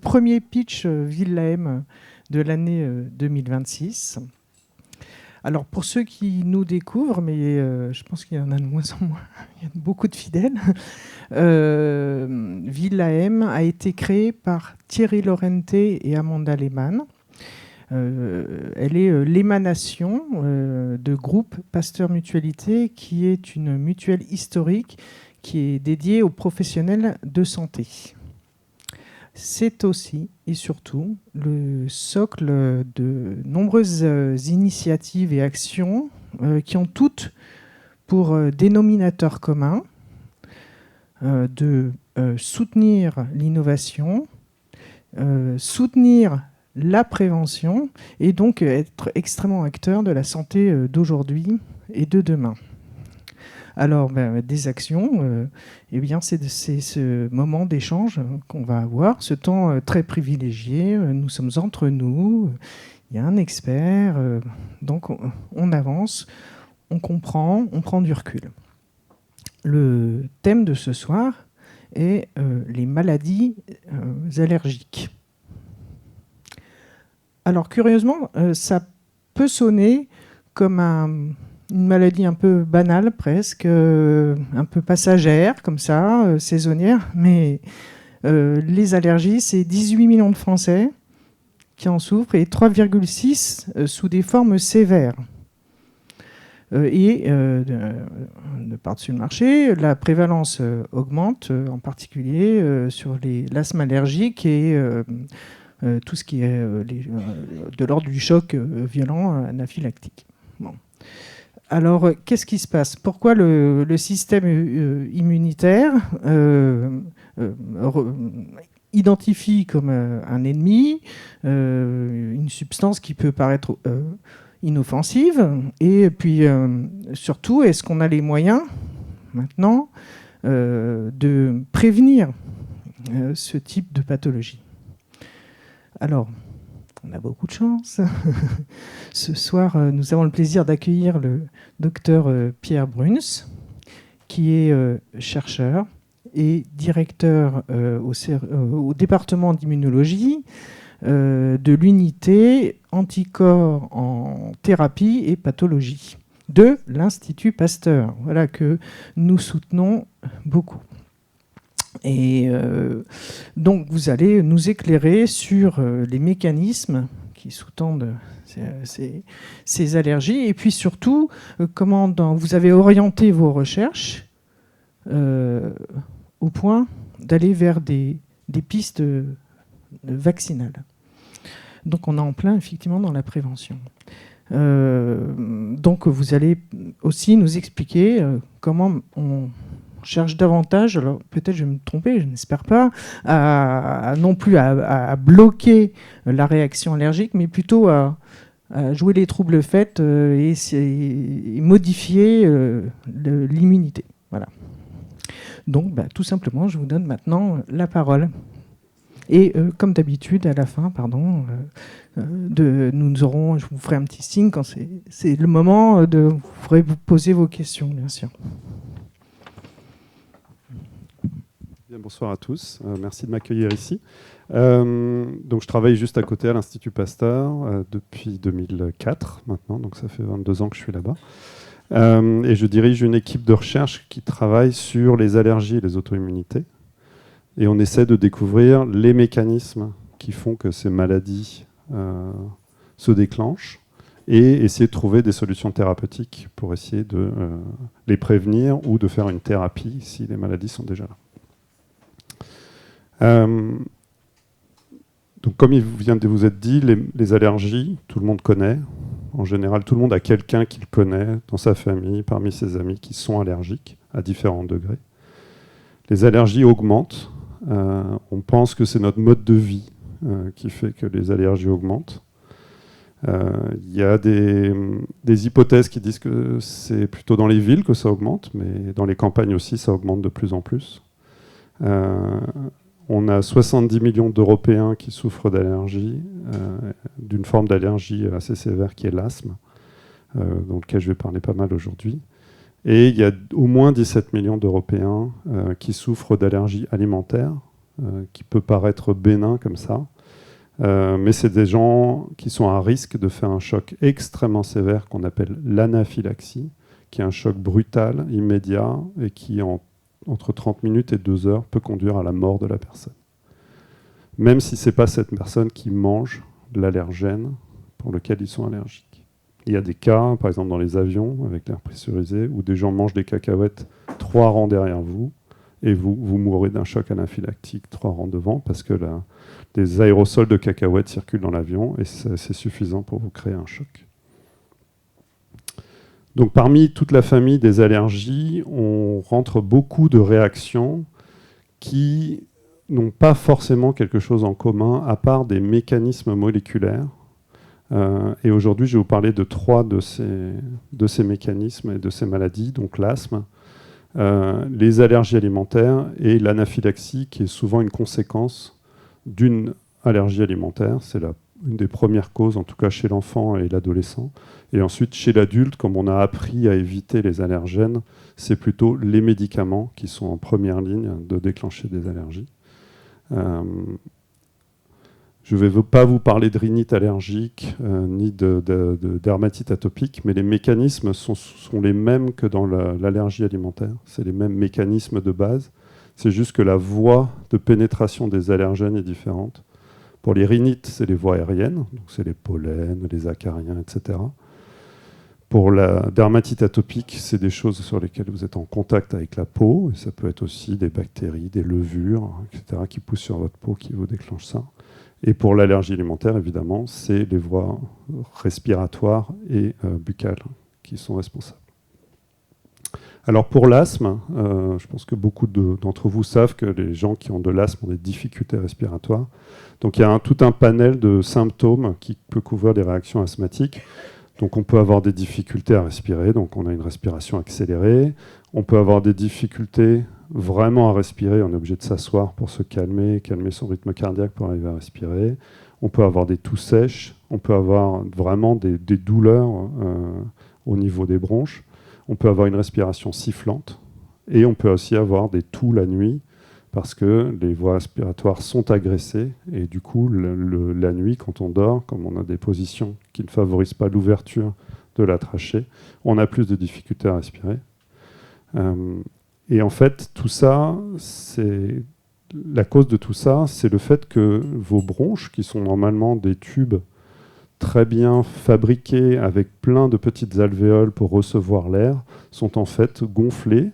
premier pitch Ville.la.M de l'année 2026. Alors pour ceux qui nous découvrent, mais je pense qu'il y en a de moins en moins, il y a beaucoup de fidèles, Ville.la.M a été créée par Thierry Lorente et Amanda Lehmann. Elle est l'émanation de Groupe Pasteur Mutualité, qui est une mutuelle historique qui est dédiée aux professionnels de santé. C'est aussi et surtout le socle de nombreuses initiatives et actions qui ont toutes pour dénominateur commun de soutenir l'innovation, soutenir la prévention et donc être extrêmement acteur de la santé d'aujourd'hui et de demain. Alors, des actions, eh bien, c'est ce moment d'échange qu'on va avoir, ce temps très privilégié. Nous sommes entre nous, il y a un expert, donc on avance, on comprend, on prend du recul. Le thème de ce soir est les maladies allergiques. Alors, curieusement, ça peut sonner comme une maladie un peu banale presque, un peu passagère comme ça, saisonnière, mais les allergies, c'est 18 millions de Français qui en souffrent et 3,6 sous des formes sévères. De par-dessus le marché, la prévalence augmente, en particulier sur l'asthme allergique et tout ce qui est de l'ordre du choc violent anaphylactique. Bon. Alors, qu'est-ce qui se passe? Pourquoi le système immunitaire identifie comme un ennemi une substance qui peut paraître inoffensive? Et puis, surtout, est-ce qu'on a les moyens, maintenant, de prévenir ce type de pathologie? Alors, on a beaucoup de chance. Ce soir, nous avons le plaisir d'accueillir le docteur Pierre Bruns, qui est chercheur et directeur au département d'immunologie de l'unité anticorps en thérapie et pathologie de l'Institut Pasteur, voilà, que nous soutenons beaucoup. Et donc, vous allez nous éclairer sur les mécanismes qui sous-tendent ces allergies, et puis surtout, comment vous avez orienté vos recherches au point d'aller vers des pistes vaccinales. Donc, on est en plein, effectivement, dans la prévention. Donc, vous allez aussi nous expliquer comment on cherche davantage, alors peut-être je vais me tromper, je n'espère pas, non plus à bloquer la réaction allergique, mais plutôt à jouer les troubles faits et modifier l'immunité. Voilà. Donc, tout simplement, je vous donne maintenant la parole. Et comme d'habitude, à la fin, je vous ferai un petit signe quand c'est le moment de vous poser vos questions, bien sûr. Bien, bonsoir à tous. Merci de m'accueillir ici. Donc, je travaille juste à côté à l'Institut Pasteur depuis 2004 maintenant, donc ça fait 22 ans que je suis là-bas. Et je dirige une équipe de recherche qui travaille sur les allergies et les auto-immunités. Et on essaie de découvrir les mécanismes qui font que ces maladies se déclenchent et essayer de trouver des solutions thérapeutiques pour essayer de les prévenir ou de faire une thérapie si les maladies sont déjà là. Donc, comme il vient de vous être dit, les allergies, tout le monde connaît. En général, tout le monde a quelqu'un qu'il connaît dans sa famille, parmi ses amis, qui sont allergiques à différents degrés. Les allergies augmentent. On pense que c'est notre mode de vie qui fait que les allergies augmentent. Il y a des hypothèses qui disent que c'est plutôt dans les villes que ça augmente, mais dans les campagnes aussi, ça augmente de plus en plus. On a 70 millions d'Européens qui souffrent d'allergie, d'une forme d'allergie assez sévère qui est l'asthme, dont lequel je vais parler pas mal aujourd'hui. Et il y a au moins 17 millions d'Européens qui souffrent d'allergies alimentaires, qui peut paraître bénin comme ça. Mais c'est des gens qui sont à risque de faire un choc extrêmement sévère qu'on appelle l'anaphylaxie, qui est un choc brutal, immédiat, et qui, entre 30 minutes et 2 heures, peut conduire à la mort de la personne. Même si ce n'est pas cette personne qui mange l'allergène pour lequel ils sont allergiques. Il y a des cas, par exemple dans les avions, avec l'air pressurisé, où des gens mangent des cacahuètes 3 rangs derrière vous, et vous mourrez d'un choc anaphylactique 3 rangs devant, parce que des aérosols de cacahuètes circulent dans l'avion, et c'est suffisant pour vous créer un choc. Donc parmi toute la famille des allergies, on rentre beaucoup de réactions qui n'ont pas forcément quelque chose en commun, à part des mécanismes moléculaires. Et aujourd'hui, je vais vous parler de 3 de ces mécanismes et de ces maladies, donc l'asthme, les allergies alimentaires et l'anaphylaxie, qui est souvent une conséquence d'une allergie alimentaire. C'est une des premières causes, en tout cas chez l'enfant et l'adolescent. Et ensuite, chez l'adulte, comme on a appris à éviter les allergènes, c'est plutôt les médicaments qui sont en première ligne de déclencher des allergies. Je ne vais pas vous parler de rhinite allergique ni de dermatite atopique, mais les mécanismes sont les mêmes que dans l'allergie alimentaire. C'est les mêmes mécanismes de base. C'est juste que la voie de pénétration des allergènes est différente. Pour les rhinites, c'est les voies aériennes, donc c'est les pollens, les acariens, etc. Pour la dermatite atopique, c'est des choses sur lesquelles vous êtes en contact avec la peau. Et ça peut être aussi des bactéries, des levures, etc., qui poussent sur votre peau, qui vous déclenchent ça. Et pour l'allergie alimentaire, évidemment, c'est les voies respiratoires et buccales qui sont responsables. Alors pour l'asthme, je pense que beaucoup d'entre vous savent que les gens qui ont de l'asthme ont des difficultés respiratoires. Donc il y a tout un panel de symptômes qui peut couvrir les réactions asthmatiques. Donc on peut avoir des difficultés à respirer, donc on a une respiration accélérée. On peut avoir des difficultés vraiment à respirer, on est obligé de s'asseoir pour se calmer son rythme cardiaque pour arriver à respirer. On peut avoir des toux sèches, on peut avoir vraiment des douleurs au niveau des bronches. On peut avoir une respiration sifflante et on peut aussi avoir des toux la nuit parce que les voies respiratoires sont agressées et du coup la nuit quand on dort, comme on a des positions qui ne favorisent pas l'ouverture de la trachée, on a plus de difficultés à respirer. Et en fait, tout ça, la cause de tout ça, c'est le fait que vos bronches, qui sont normalement des tubes très bien fabriqués avec plein de petites alvéoles pour recevoir l'air, sont en fait gonflés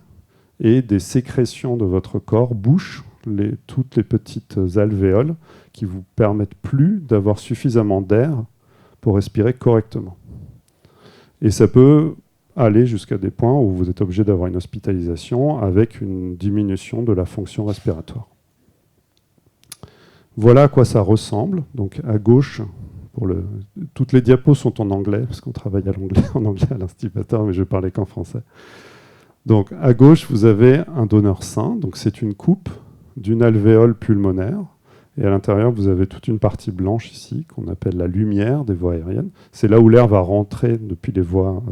et des sécrétions de votre corps bouchent toutes les petites alvéoles qui ne vous permettent plus d'avoir suffisamment d'air pour respirer correctement. Et ça peut aller jusqu'à des points où vous êtes obligé d'avoir une hospitalisation avec une diminution de la fonction respiratoire. Voilà à quoi ça ressemble. Donc à gauche, toutes les diapos sont en anglais, parce qu'on travaille en anglais à l'Institut Pasteur, mais je ne parlais qu'en français. Donc à gauche, vous avez un donneur sain. Donc c'est une coupe d'une alvéole pulmonaire. Et à l'intérieur, vous avez toute une partie blanche ici, qu'on appelle la lumière des voies aériennes. C'est là où l'air va rentrer depuis les voies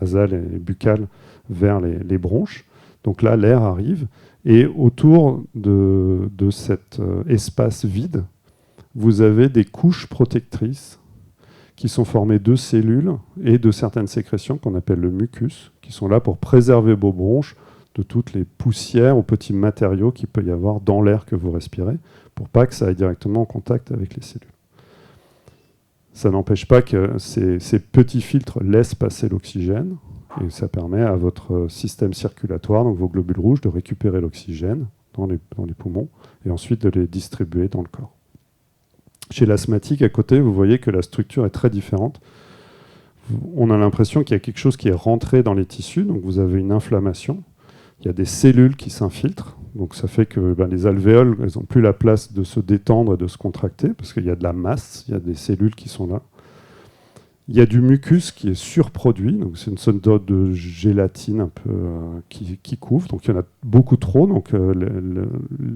nasales et buccales vers les bronches. Donc là, l'air arrive. Et autour de cet espace vide, vous avez des couches protectrices qui sont formées de cellules et de certaines sécrétions qu'on appelle le mucus, qui sont là pour préserver vos bronches de toutes les poussières ou petits matériaux qu'il peut y avoir dans l'air que vous respirez, pour pas que ça aille directement en contact avec les cellules. Ça n'empêche pas que ces petits filtres laissent passer l'oxygène, et ça permet à votre système circulatoire, donc vos globules rouges, de récupérer l'oxygène dans les poumons, et ensuite de les distribuer dans le corps. Chez l'asthmatique, à côté, vous voyez que la structure est très différente. On a l'impression qu'il y a quelque chose qui est rentré dans les tissus, donc vous avez une inflammation. Il y a des cellules qui s'infiltrent, donc ça fait que les alvéoles, elles n'ont plus la place de se détendre et de se contracter, parce qu'il y a de la masse, il y a des cellules qui sont là. Il y a du mucus qui est surproduit, donc c'est une sorte de gélatine un peu qui couvre, donc il y en a beaucoup trop, donc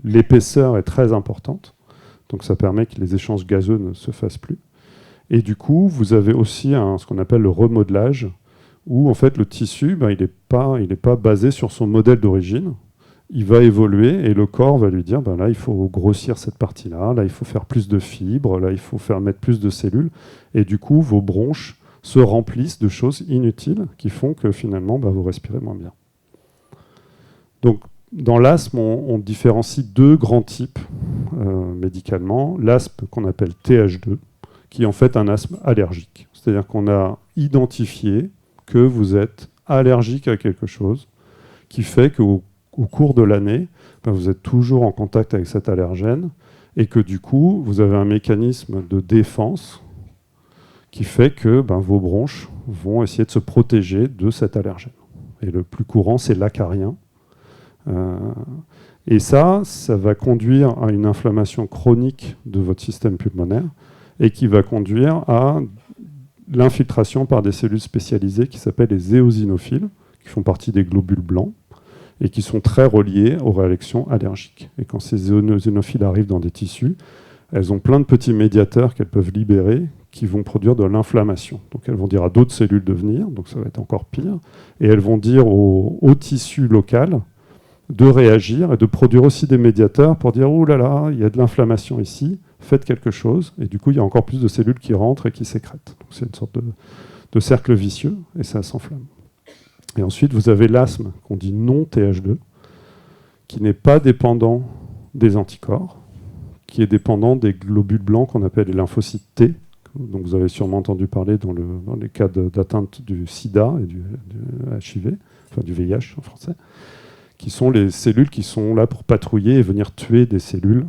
l'épaisseur est très importante, donc ça permet que les échanges gazeux ne se fassent plus. Et du coup, vous avez aussi ce qu'on appelle le remodelage, où en fait le tissu, il n'est pas basé sur son modèle d'origine, il va évoluer et le corps va lui dire ben là il faut grossir cette partie-là, là il faut faire plus de fibres, là il faut mettre plus de cellules, et du coup vos bronches se remplissent de choses inutiles qui font que finalement vous respirez moins bien. Donc dans l'asthme, on différencie deux grands types médicalement. L'asthme qu'on appelle TH2, qui est en fait un asthme allergique. C'est-à-dire qu'on a identifié que vous êtes allergique à quelque chose qui fait qu'au cours de l'année, vous êtes toujours en contact avec cet allergène et que du coup, vous avez un mécanisme de défense qui fait que vos bronches vont essayer de se protéger de cet allergène. Et le plus courant, c'est l'acarien. Et ça va conduire à une inflammation chronique de votre système pulmonaire et qui va conduire à l'infiltration par des cellules spécialisées qui s'appellent les éosinophiles, qui font partie des globules blancs et qui sont très reliés aux réactions allergiques. Et quand ces éosinophiles arrivent dans des tissus, elles ont plein de petits médiateurs qu'elles peuvent libérer qui vont produire de l'inflammation. Donc elles vont dire à d'autres cellules de venir, donc ça va être encore pire, et elles vont dire au tissu local de réagir et de produire aussi des médiateurs pour dire « Oh là là, il y a de l'inflammation ici, faites quelque chose ». Et du coup, il y a encore plus de cellules qui rentrent et qui sécrètent. Donc c'est une sorte de cercle vicieux et ça s'enflamme. Et ensuite, vous avez l'asthme qu'on dit non TH2, qui n'est pas dépendant des anticorps, qui est dépendant des globules blancs qu'on appelle les lymphocytes T. Donc vous avez sûrement entendu parler dans les cas d'atteinte du sida et du HIV, enfin du VIH en français, qui sont les cellules qui sont là pour patrouiller et venir tuer des cellules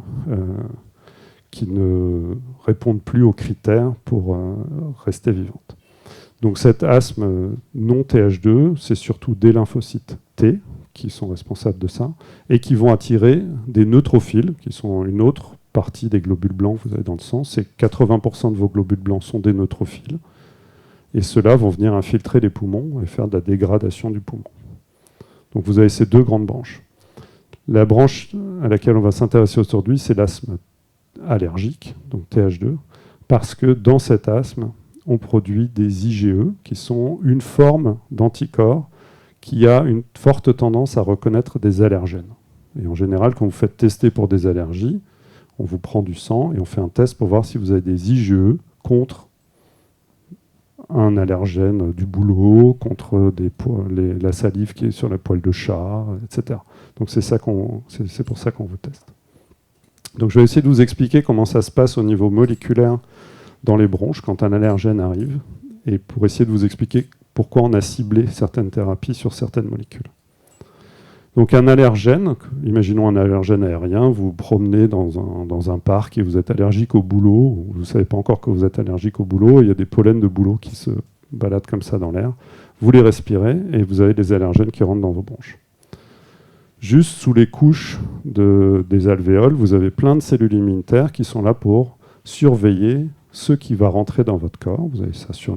qui ne répondent plus aux critères pour rester vivantes. Donc cet asthme non TH2, c'est surtout des lymphocytes T qui sont responsables de ça, et qui vont attirer des neutrophiles, qui sont une autre partie des globules blancs que vous avez dans le sang. C'est 80% de vos globules blancs sont des neutrophiles, et ceux-là vont venir infiltrer les poumons et faire de la dégradation du poumon. Donc vous avez ces deux grandes branches. La branche à laquelle on va s'intéresser aujourd'hui, c'est l'asthme allergique, donc TH2, parce que dans cet asthme, on produit des IgE, qui sont une forme d'anticorps qui a une forte tendance à reconnaître des allergènes. Et en général, quand vous faites tester pour des allergies, on vous prend du sang et on fait un test pour voir si vous avez des IgE contre un allergène du boulot, contre la salive qui est sur la poêle de chat, etc. Donc c'est pour ça qu'on vous teste. Donc je vais essayer de vous expliquer comment ça se passe au niveau moléculaire dans les bronches quand un allergène arrive, et pour essayer de vous expliquer pourquoi on a ciblé certaines thérapies sur certaines molécules. Donc un allergène, imaginons un allergène aérien, vous vous promenez dans un parc et vous êtes allergique au bouleau, vous ne savez pas encore que vous êtes allergique au bouleau, il y a des pollens de bouleau qui se baladent comme ça dans l'air, vous les respirez et vous avez des allergènes qui rentrent dans vos bronches. Juste sous les couches des alvéoles, vous avez plein de cellules immunitaires qui sont là pour surveiller ce qui va rentrer dans votre corps. Vous avez ça sur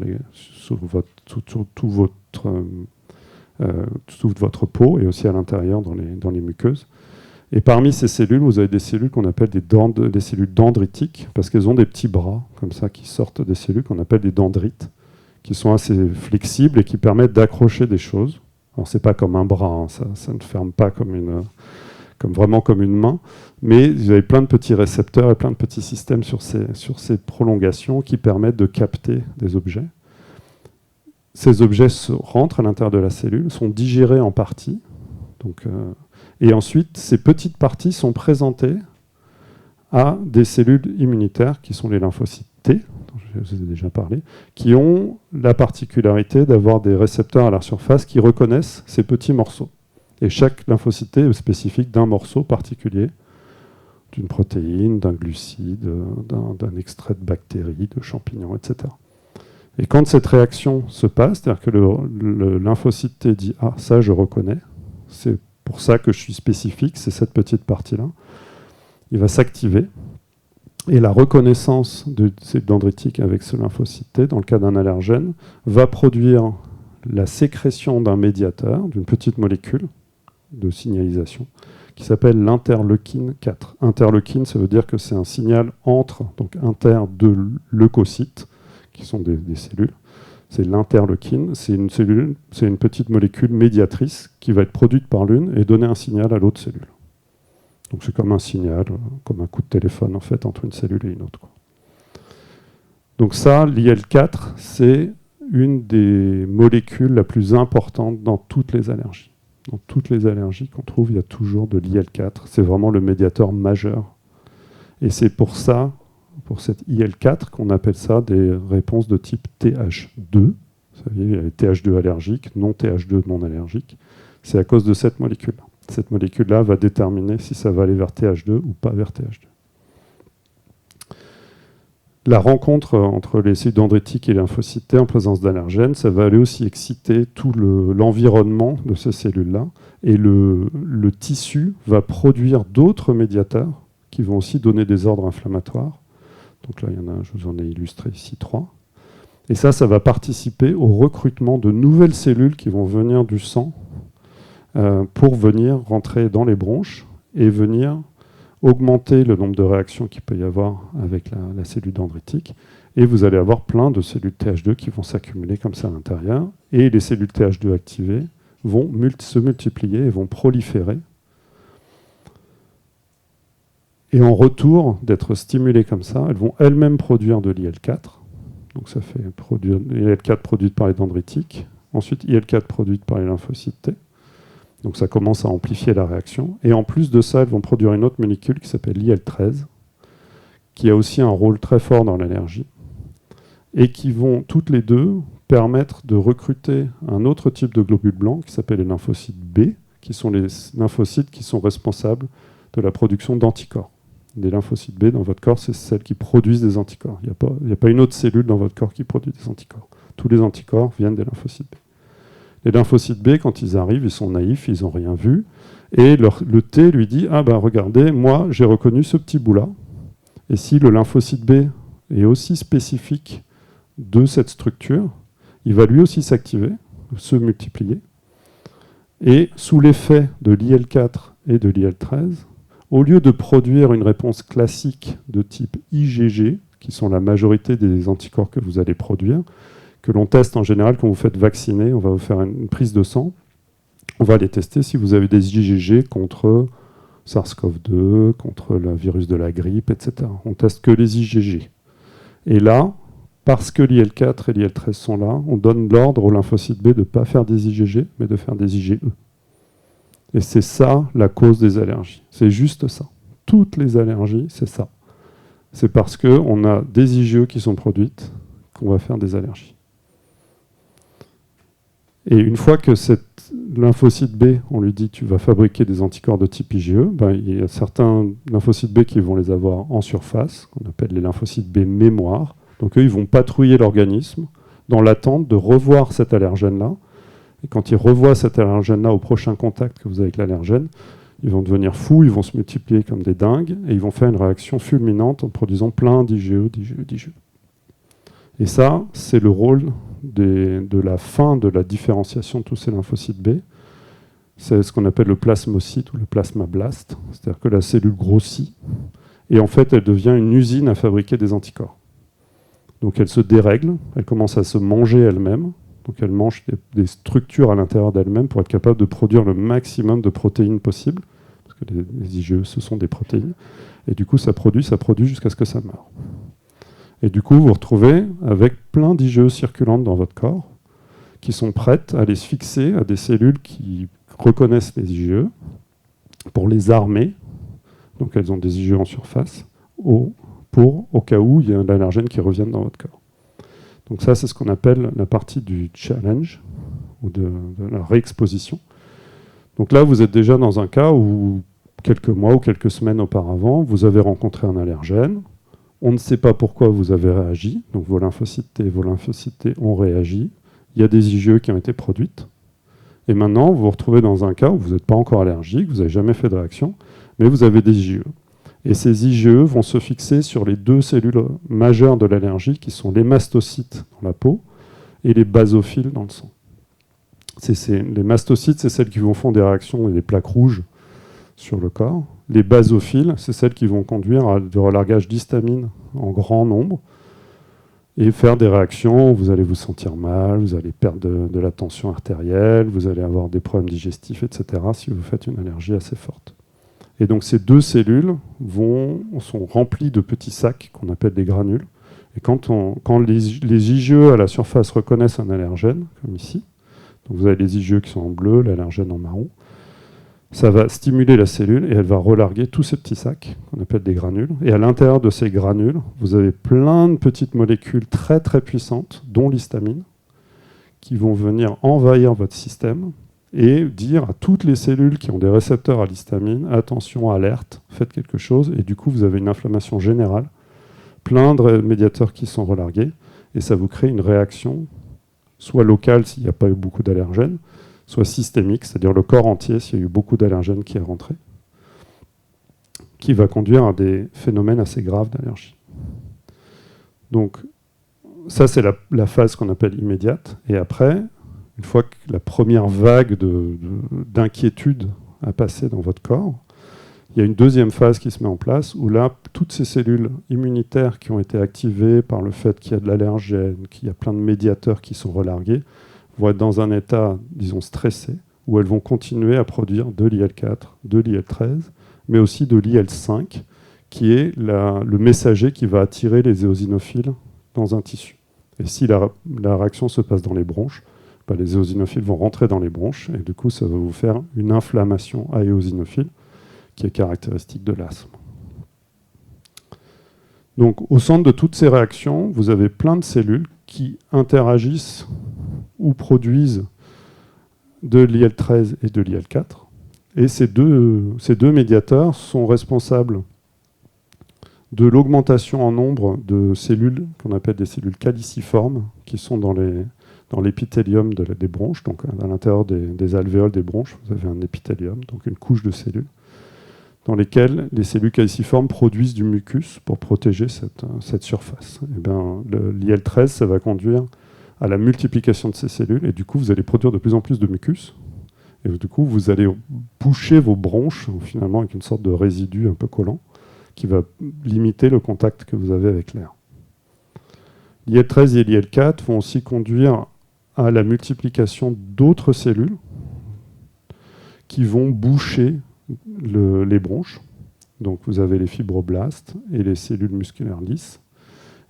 toute votre peau et aussi à l'intérieur dans les muqueuses. Et parmi ces cellules, vous avez des cellules qu'on appelle des cellules dendritiques, parce qu'elles ont des petits bras comme ça qui sortent des cellules qu'on appelle des dendrites, qui sont assez flexibles et qui permettent d'accrocher des choses. Alors c'est pas comme un bras, hein, ça ne ferme pas vraiment comme une main, mais vous avez plein de petits récepteurs et plein de petits systèmes sur ces prolongations qui permettent de capter des objets. Ces objets rentrent à l'intérieur de la cellule, sont digérés en partie, et ensuite ces petites parties sont présentées à des cellules immunitaires qui sont les lymphocytes T, dont je vous ai déjà parlé, qui ont la particularité d'avoir des récepteurs à leur surface qui reconnaissent ces petits morceaux. Et chaque lymphocyte T est spécifique d'un morceau particulier, d'une protéine, d'un glucide, d'un extrait de bactéries, de champignons, etc. Et quand cette réaction se passe, c'est-à-dire que le lymphocyte T dit « Ah, ça je reconnais, c'est pour ça que je suis spécifique, c'est cette petite partie-là », il va s'activer. Et la reconnaissance de ces dendritiques avec ce lymphocyte T, dans le cas d'un allergène, va produire la sécrétion d'un médiateur, d'une petite molécule de signalisation, qui s'appelle l'interleukine 4. Interleukine, ça veut dire que c'est un signal donc inter de leucocytes, qui sont des cellules, c'est l'interleukine. C'est une petite molécule médiatrice qui va être produite par l'une et donner un signal à l'autre cellule. Donc c'est comme un signal, comme un coup de téléphone en fait entre une cellule et une autre, quoi. Donc ça, l'IL4, c'est une des molécules la plus importante dans toutes les allergies. Dans toutes les allergies qu'on trouve, il y a toujours de l'IL4. C'est vraiment le médiateur majeur. Et c'est pour ça, pour cette IL4, qu'on appelle ça des réponses de type TH2. Vous savez, il y a les TH2 allergiques, non TH2 non allergiques. C'est à cause de cette molécule-là. Cette molécule-là va déterminer si ça va aller vers TH2 ou pas vers TH2. La rencontre entre les cellules dendritiques et les lymphocytes T en présence d'allergènes, ça va aller aussi exciter tout l'environnement de ces cellules-là. Et le tissu va produire d'autres médiateurs qui vont aussi donner des ordres inflammatoires. Donc là, il y en a, je vous en ai illustré ici 3. Et ça va participer au recrutement de nouvelles cellules qui vont venir du sang pour venir rentrer dans les bronches et venir augmenter le nombre de réactions qu'il peut y avoir avec la cellule dendritique, et vous allez avoir plein de cellules TH2 qui vont s'accumuler comme ça à l'intérieur, et les cellules TH2 activées vont se multiplier et vont proliférer. Et en retour d'être stimulées comme ça, elles vont elles-mêmes produire de l'IL4. Donc ça fait IL4 produite par les dendritiques, ensuite IL4 produite par les lymphocytes T. Donc ça commence à amplifier la réaction. Et en plus de ça, elles vont produire une autre molécule qui s'appelle l'IL13, qui a aussi un rôle très fort dans l'allergie, et qui vont toutes les deux permettre de recruter un autre type de globules blancs qui s'appelle les lymphocytes B, qui sont les lymphocytes qui sont responsables de la production d'anticorps. Des lymphocytes B dans votre corps, c'est celles qui produisent des anticorps. Il n'y a pas une autre cellule dans votre corps qui produit des anticorps. Tous les anticorps viennent des lymphocytes B. Les lymphocytes B, quand ils arrivent, ils sont naïfs, ils n'ont rien vu. Et le T lui dit « Ah ben regardez, moi j'ai reconnu ce petit bout-là. » Et si le lymphocyte B est aussi spécifique de cette structure, il va lui aussi s'activer, se multiplier. Et sous l'effet de l'IL4 et de l'IL13, au lieu de produire une réponse classique de type IgG, qui sont la majorité des anticorps que vous allez produire, que l'on teste en général quand vous faites vacciner, on va vous faire une prise de sang, on va aller tester si vous avez des IgG contre SARS-CoV-2, contre le virus de la grippe, etc. On teste que les IgG. Et là, parce que l'IL4 et l'IL13 sont là, on donne l'ordre au lymphocyte B de ne pas faire des IgG, mais de faire des IgE. Et c'est ça la cause des allergies. C'est juste ça. Toutes les allergies, c'est ça. C'est parce qu'on a des IgE qui sont produites qu'on va faire des allergies. Et une fois que cette lymphocyte B, on lui dit tu vas fabriquer des anticorps de type IgE, ben, il y a certains lymphocytes B qui vont les avoir en surface, qu'on appelle les lymphocytes B mémoire. Donc eux, ils vont patrouiller l'organisme dans l'attente de revoir cet allergène-là. Et quand ils revoient cet allergène-là au prochain contact que vous avez avec l'allergène, ils vont devenir fous, ils vont se multiplier comme des dingues, et ils vont faire une réaction fulminante en produisant plein d'IgE, d'IgE. Et ça, c'est le rôle de la fin de la différenciation de tous ces lymphocytes B. C'est ce qu'on appelle le plasmocyte ou le plasmablast. C'est-à-dire que la cellule grossit et en fait, elle devient une usine à fabriquer des anticorps. Donc elle se dérègle, elle commence à se manger elle-même. Donc elle mange des structures à l'intérieur d'elle-même pour être capable de produire le maximum de protéines possibles. Parce que les IgE, ce sont des protéines. Et du coup, ça produit jusqu'à ce que ça meure. Et du coup, vous vous retrouvez avec plein d'IgE circulantes dans votre corps qui sont prêtes à aller se fixer à des cellules qui reconnaissent les IgE pour les armer. Donc elles ont des IgE en surface au cas où il y a un allergène qui revienne dans votre corps. Donc ça, c'est ce qu'on appelle la partie du challenge ou de la réexposition. Donc là, vous êtes déjà dans un cas où quelques mois ou quelques semaines auparavant, vous avez rencontré un allergène. On ne sait pas pourquoi vous avez réagi, donc vos lymphocytes T ont réagi. Il y a des IgE qui ont été produites. Et maintenant, vous vous retrouvez dans un cas où vous n'êtes pas encore allergique, vous n'avez jamais fait de réaction, mais vous avez des IgE. Et ces IgE vont se fixer sur les deux cellules majeures de l'allergie, qui sont les mastocytes dans la peau et les basophiles dans le sang. Les mastocytes, c'est celles qui vont faire des réactions et des plaques rouges sur le corps. Les basophiles, c'est celles qui vont conduire à du relargage d'histamine en grand nombre. et faire des réactions où vous allez vous sentir mal, vous allez perdre de la tension artérielle, vous allez avoir des problèmes digestifs, etc., si vous faites une allergie assez forte. Et donc ces deux cellules sont remplies de petits sacs qu'on appelle des granules. Et quand les IgE à la surface reconnaissent un allergène, comme ici, donc vous avez les IgE qui sont en bleu, l'allergène en marron, ça va stimuler la cellule et elle va relarguer tous ces petits sacs qu'on appelle des granules. Et à l'intérieur de ces granules, vous avez plein de petites molécules très très puissantes, dont l'histamine, qui vont venir envahir votre système et dire à toutes les cellules qui ont des récepteurs à l'histamine, attention, alerte, faites quelque chose. Et du coup, vous avez une inflammation générale, plein de médiateurs qui sont relargués, et ça vous crée une réaction, soit locale s'il n'y a pas eu beaucoup d'allergènes, soit systémique, c'est-à-dire le corps entier, s'il y a eu beaucoup d'allergènes qui est rentré, qui va conduire à des phénomènes assez graves d'allergie. Donc, ça, c'est la phase qu'on appelle immédiate. Et après, une fois que la première vague d'inquiétude a passé dans votre corps, il y a une deuxième phase qui se met en place, où là, toutes ces cellules immunitaires qui ont été activées par le fait qu'il y a de l'allergène, qu'il y a plein de médiateurs qui sont relargués, vont être dans un état, disons, stressé, où elles vont continuer à produire de l'IL-4, de l'IL-13, mais aussi de l'IL-5, qui est le messager qui va attirer les éosinophiles dans un tissu. Et si la réaction se passe dans les bronches, les éosinophiles vont rentrer dans les bronches, et du coup, ça va vous faire une inflammation à éosinophile, qui est caractéristique de l'asthme. Donc, au centre de toutes ces réactions, vous avez plein de cellules qui interagissent ou produisent de l'IL-13 et de l'IL-4. Et ces deux médiateurs sont responsables de l'augmentation en nombre de cellules qu'on appelle des cellules caliciformes, qui sont dans l'épithélium des bronches, donc à l'intérieur des alvéoles des bronches, vous avez un épithélium, donc une couche de cellules, dans lesquelles les cellules caliciformes produisent du mucus pour protéger cette surface. L'IL-13, ça va conduire à la multiplication de ces cellules, et du coup, vous allez produire de plus en plus de mucus, et du coup, vous allez boucher vos bronches, finalement, avec une sorte de résidu un peu collant, qui va limiter le contact que vous avez avec l'air. L'IL-13 et l'IL-4 vont aussi conduire à la multiplication d'autres cellules qui vont boucher les bronches. Donc vous avez les fibroblastes et les cellules musculaires lisses.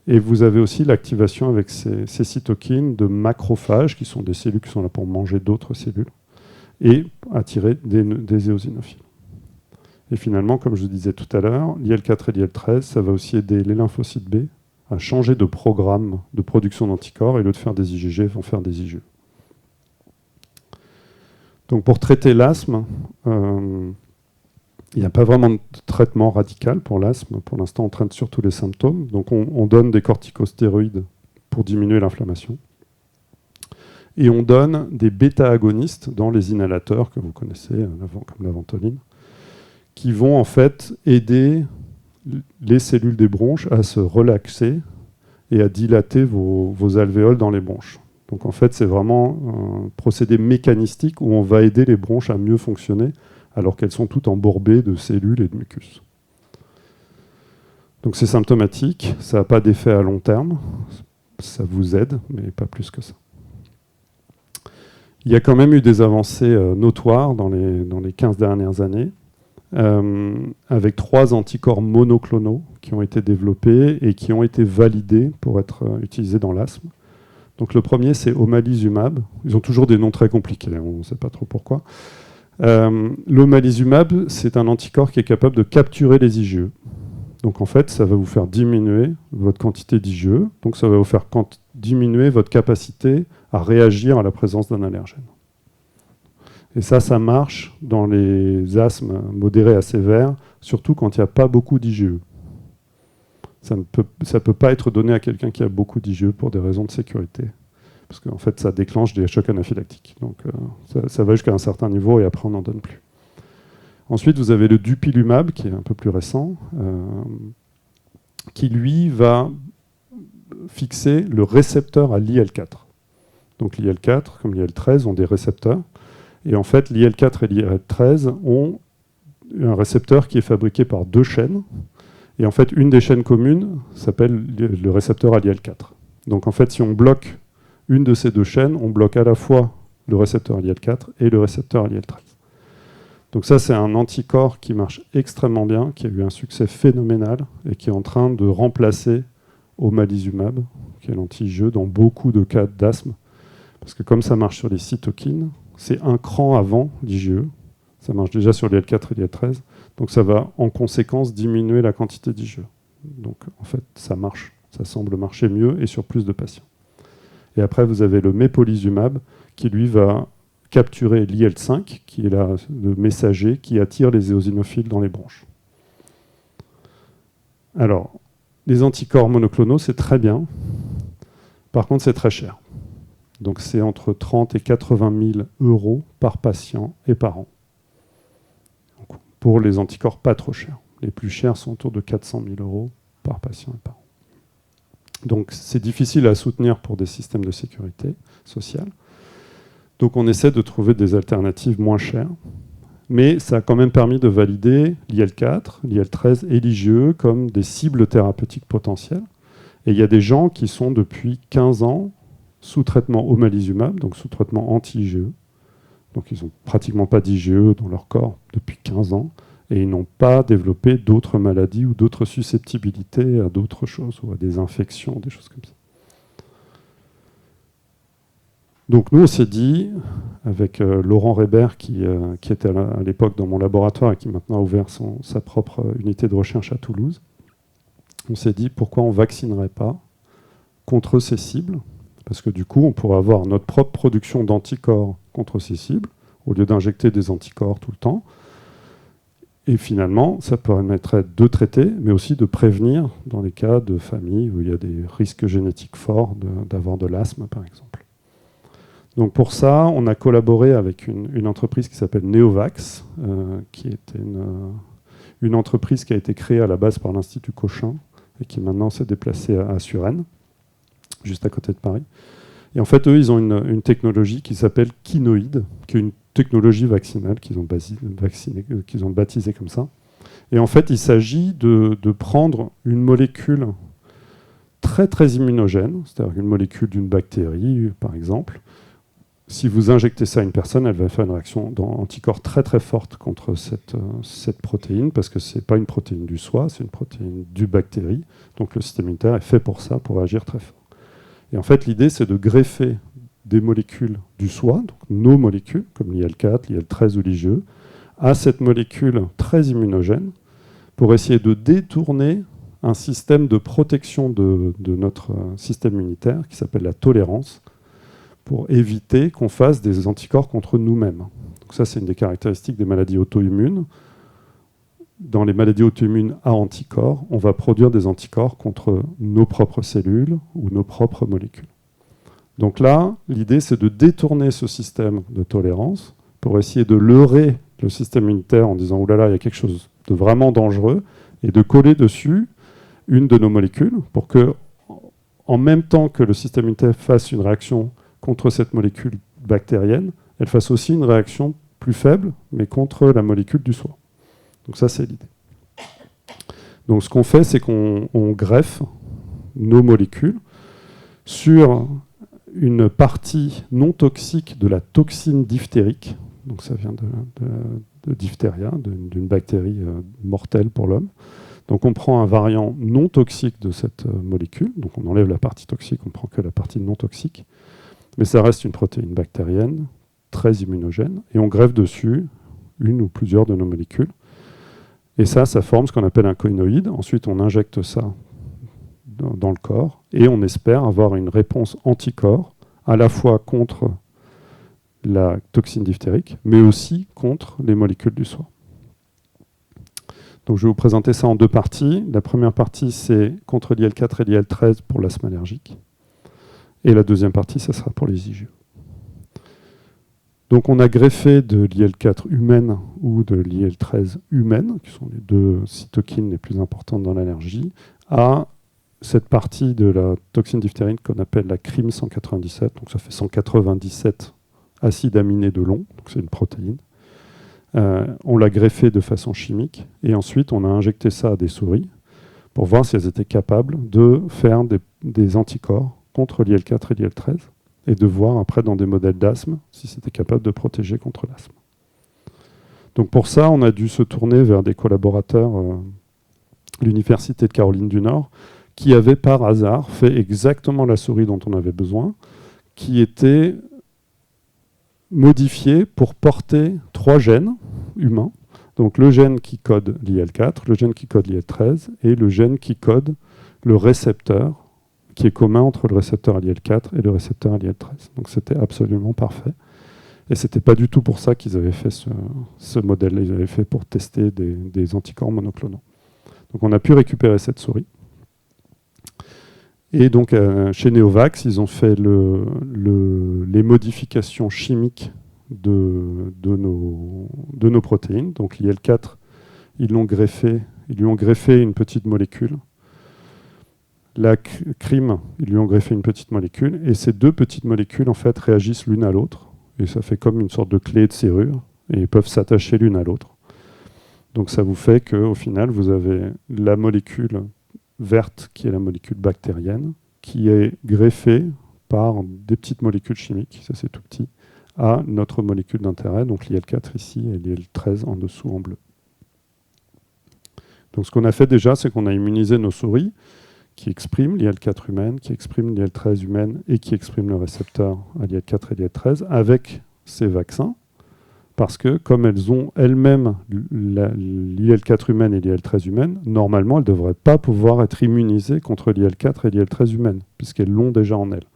Et vous avez aussi l'activation avec ces cytokines de macrophages, qui sont des cellules qui sont là pour manger d'autres cellules, et attirer des éosinophiles. Et finalement, comme je vous disais tout à l'heure, l'IL-4 et l'IL-13, ça va aussi aider les lymphocytes B à changer de programme de production d'anticorps, et au lieu de faire des IgG, vont faire des IgE. Donc pour traiter l'asthme, il n'y a pas vraiment de traitement radical pour l'asthme. Pour l'instant, on traite surtout les symptômes. Donc on donne des corticostéroïdes pour diminuer l'inflammation. Et on donne des bêta-agonistes dans les inhalateurs que vous connaissez, comme la ventoline, qui vont en fait aider les cellules des bronches à se relaxer et à dilater vos alvéoles dans les bronches. Donc en fait, c'est vraiment un procédé mécanistique où on va aider les bronches à mieux fonctionner alors qu'elles sont toutes embourbées de cellules et de mucus. Donc c'est symptomatique, ça n'a pas d'effet à long terme, ça vous aide, mais pas plus que ça. Il y a quand même eu des avancées notoires dans les 15 dernières années, avec 3 anticorps monoclonaux qui ont été développés et qui ont été validés pour être utilisés dans l'asthme. Donc le premier, c'est omalizumab. Ils ont toujours des noms très compliqués, on ne sait pas trop pourquoi. L'omalizumab, c'est un anticorps qui est capable de capturer les IgE. Donc en fait, ça va vous faire diminuer votre quantité d'IgE, donc ça va vous faire diminuer votre capacité à réagir à la présence d'un allergène. Et ça marche dans les asthmes modérés à sévères, surtout quand il n'y a pas beaucoup d'IgE. Ça ne peut pas être donné à quelqu'un qui a beaucoup d'IgE pour des raisons de sécurité. Parce qu'en fait, ça déclenche des chocs anaphylactiques. Donc ça va jusqu'à un certain niveau et après, on n'en donne plus. Ensuite, vous avez le dupilumab, qui est un peu plus récent, qui, lui, va fixer le récepteur à l'IL-4. Donc l'IL-4, comme l'IL-13, ont des récepteurs. Et en fait, l'IL-4 et l'IL-13 ont un récepteur qui est fabriqué par 2 chaînes. Et en fait, une des chaînes communes s'appelle le récepteur à l'IL-4. Donc en fait, si on bloque une de ces deux chaînes, on bloque à la fois le récepteur IL-4 et le récepteur IL-13. Donc ça, c'est un anticorps qui marche extrêmement bien, qui a eu un succès phénoménal et qui est en train de remplacer omalizumab, qui est l'anti-IgE, dans beaucoup de cas d'asthme. Parce que comme ça marche sur les cytokines, c'est un cran avant l'IgE. Ça marche déjà sur l'IL-4 et l'IL-13. Donc ça va en conséquence diminuer la quantité d'IgE. Donc en fait, ça marche. Ça semble marcher mieux et sur plus de patients. Et après, vous avez le mepolizumab qui, lui, va capturer l'IL-5, qui est là, le messager qui attire les éosinophiles dans les bronches. Alors, les anticorps monoclonaux, c'est très bien. Par contre, c'est très cher. Donc, c'est entre 30 et 80 000 euros par patient et par an. Donc, pour les anticorps pas trop chers. Les plus chers sont autour de 400 000 euros par patient et par an. Donc, c'est difficile à soutenir pour des systèmes de sécurité sociale. Donc, on essaie de trouver des alternatives moins chères. Mais ça a quand même permis de valider l'IL-4, l'IL-13 et l'IgE comme des cibles thérapeutiques potentielles. Et il y a des gens qui sont depuis 15 ans sous traitement omalizumab, donc sous traitement anti-IgE. Donc, ils n'ont pratiquement pas d'IgE dans leur corps depuis 15 ans. Et ils n'ont pas développé d'autres maladies ou d'autres susceptibilités à d'autres choses, ou à des infections, des choses comme ça. Donc nous, on s'est dit, avec Laurent Reber, qui était à l'époque dans mon laboratoire et qui maintenant a ouvert sa propre unité de recherche à Toulouse, on s'est dit, pourquoi on ne vaccinerait pas contre ces cibles? Parce que du coup, on pourrait avoir notre propre production d'anticorps contre ces cibles, au lieu d'injecter des anticorps tout le temps. Et finalement, ça permettrait de traiter, mais aussi de prévenir dans les cas de famille où il y a des risques génétiques forts d'avoir de l'asthme, par exemple. Donc pour ça, on a collaboré avec une entreprise qui s'appelle Neovax, qui était une entreprise qui a été créée à la base par l'Institut Cochin et qui maintenant s'est déplacée à Suresnes, juste à côté de Paris. Et en fait, eux, ils ont une technologie qui s'appelle Kinoïde, qui est une technologie vaccinale qu'ils ont baptisée comme ça. Et en fait, il s'agit de prendre une molécule très très immunogène, c'est-à-dire une molécule d'une bactérie, par exemple. Si vous injectez ça à une personne, elle va faire une réaction d'anticorps très très forte contre cette protéine, parce que ce n'est pas une protéine du soi, c'est une protéine du bactérie. Donc le système immunitaire est fait pour ça, pour agir très fort. Et en fait, l'idée, c'est de greffer des molécules du soi, donc nos molécules, comme l'IL-4, l'IL-13 ou l'IgE, à cette molécule très immunogène, pour essayer de détourner un système de protection de notre système immunitaire, qui s'appelle la tolérance, pour éviter qu'on fasse des anticorps contre nous-mêmes. Donc ça, c'est une des caractéristiques des maladies auto-immunes. Dans les maladies auto-immunes à anticorps, on va produire des anticorps contre nos propres cellules ou nos propres molécules. Donc là, l'idée, c'est de détourner ce système de tolérance pour essayer de leurrer le système immunitaire en disant « Ouh là là, il y a quelque chose de vraiment dangereux » et de coller dessus une de nos molécules pour que, en même temps que le système immunitaire fasse une réaction contre cette molécule bactérienne, elle fasse aussi une réaction plus faible, mais contre la molécule du soi. Donc ça, c'est l'idée. Donc ce qu'on fait, c'est qu'on greffe nos molécules sur une partie non toxique de la toxine diphtérique. Donc ça vient de diphtéria, d'une bactérie mortelle pour l'homme. Donc on prend un variant non toxique de cette molécule. Donc on enlève la partie toxique, on prend que la partie non toxique. Mais ça reste une protéine bactérienne, très immunogène. Et on greffe dessus une ou plusieurs de nos molécules. Et ça forme ce qu'on appelle un coïnoïde. Ensuite, on injecte ça dans le corps et on espère avoir une réponse anticorps à la fois contre la toxine diphtérique, mais aussi contre les molécules du soi. Donc je vais vous présenter ça en deux parties. La première partie, c'est contre l'IL-4 et l'IL-13 pour l'asthme allergique. Et la deuxième partie, ça sera pour les IgE. Donc on a greffé de l'IL-4 humaine ou de l'IL-13 humaine, qui sont les deux cytokines les plus importantes dans l'allergie, à cette partie de la toxine diphtérique qu'on appelle la CRIM 197. Donc ça fait 197 acides aminés de long, donc c'est une protéine. On l'a greffé de façon chimique et ensuite on a injecté ça à des souris pour voir si elles étaient capables de faire des anticorps contre l'IL4 et l'IL13 et de voir après dans des modèles d'asthme si c'était capable de protéger contre l'asthme. Donc pour ça, on a dû se tourner vers des collaborateurs, l'Université de Caroline du Nord, qui avaient par hasard fait exactement la souris dont on avait besoin, qui était modifiée pour porter 3 gènes humains. Donc le gène qui code l'IL4, le gène qui code l'IL13 et le gène qui code le récepteur qui est commun entre le récepteur à l'IL4 et le récepteur à l'IL13. Donc c'était absolument parfait. Et ce n'était pas du tout pour ça qu'ils avaient fait ce modèle. Ils avaient fait pour tester des anticorps monoclonaux. Donc on a pu récupérer cette souris. Et donc chez Neovax, ils ont fait les modifications chimiques de nos protéines. Donc l'IL4, ils lui ont greffé une petite molécule. La CRIM, ils lui ont greffé une petite molécule. Et ces 2 petites molécules, en fait, réagissent l'une à l'autre. Et ça fait comme une sorte de clé de serrure. Et ils peuvent s'attacher l'une à l'autre. Donc ça vous fait qu'au final, vous avez la molécule verte, qui est la molécule bactérienne, qui est greffée par des petites molécules chimiques, ça c'est tout petit, à notre molécule d'intérêt, donc l'IL4 ici et l'IL13 en dessous en bleu. Donc ce qu'on a fait déjà, c'est qu'on a immunisé nos souris qui expriment l'IL4 humaine, qui expriment l'IL13 humaine et qui expriment le récepteur à l'IL4 et l'IL13 avec ces vaccins, parce que comme elles ont elles-mêmes l'IL4 humaine et l'IL13 humaine, normalement elles ne devraient pas pouvoir être immunisées contre l'IL4 et l'IL13 humaine, puisqu'elles l'ont déjà en elles.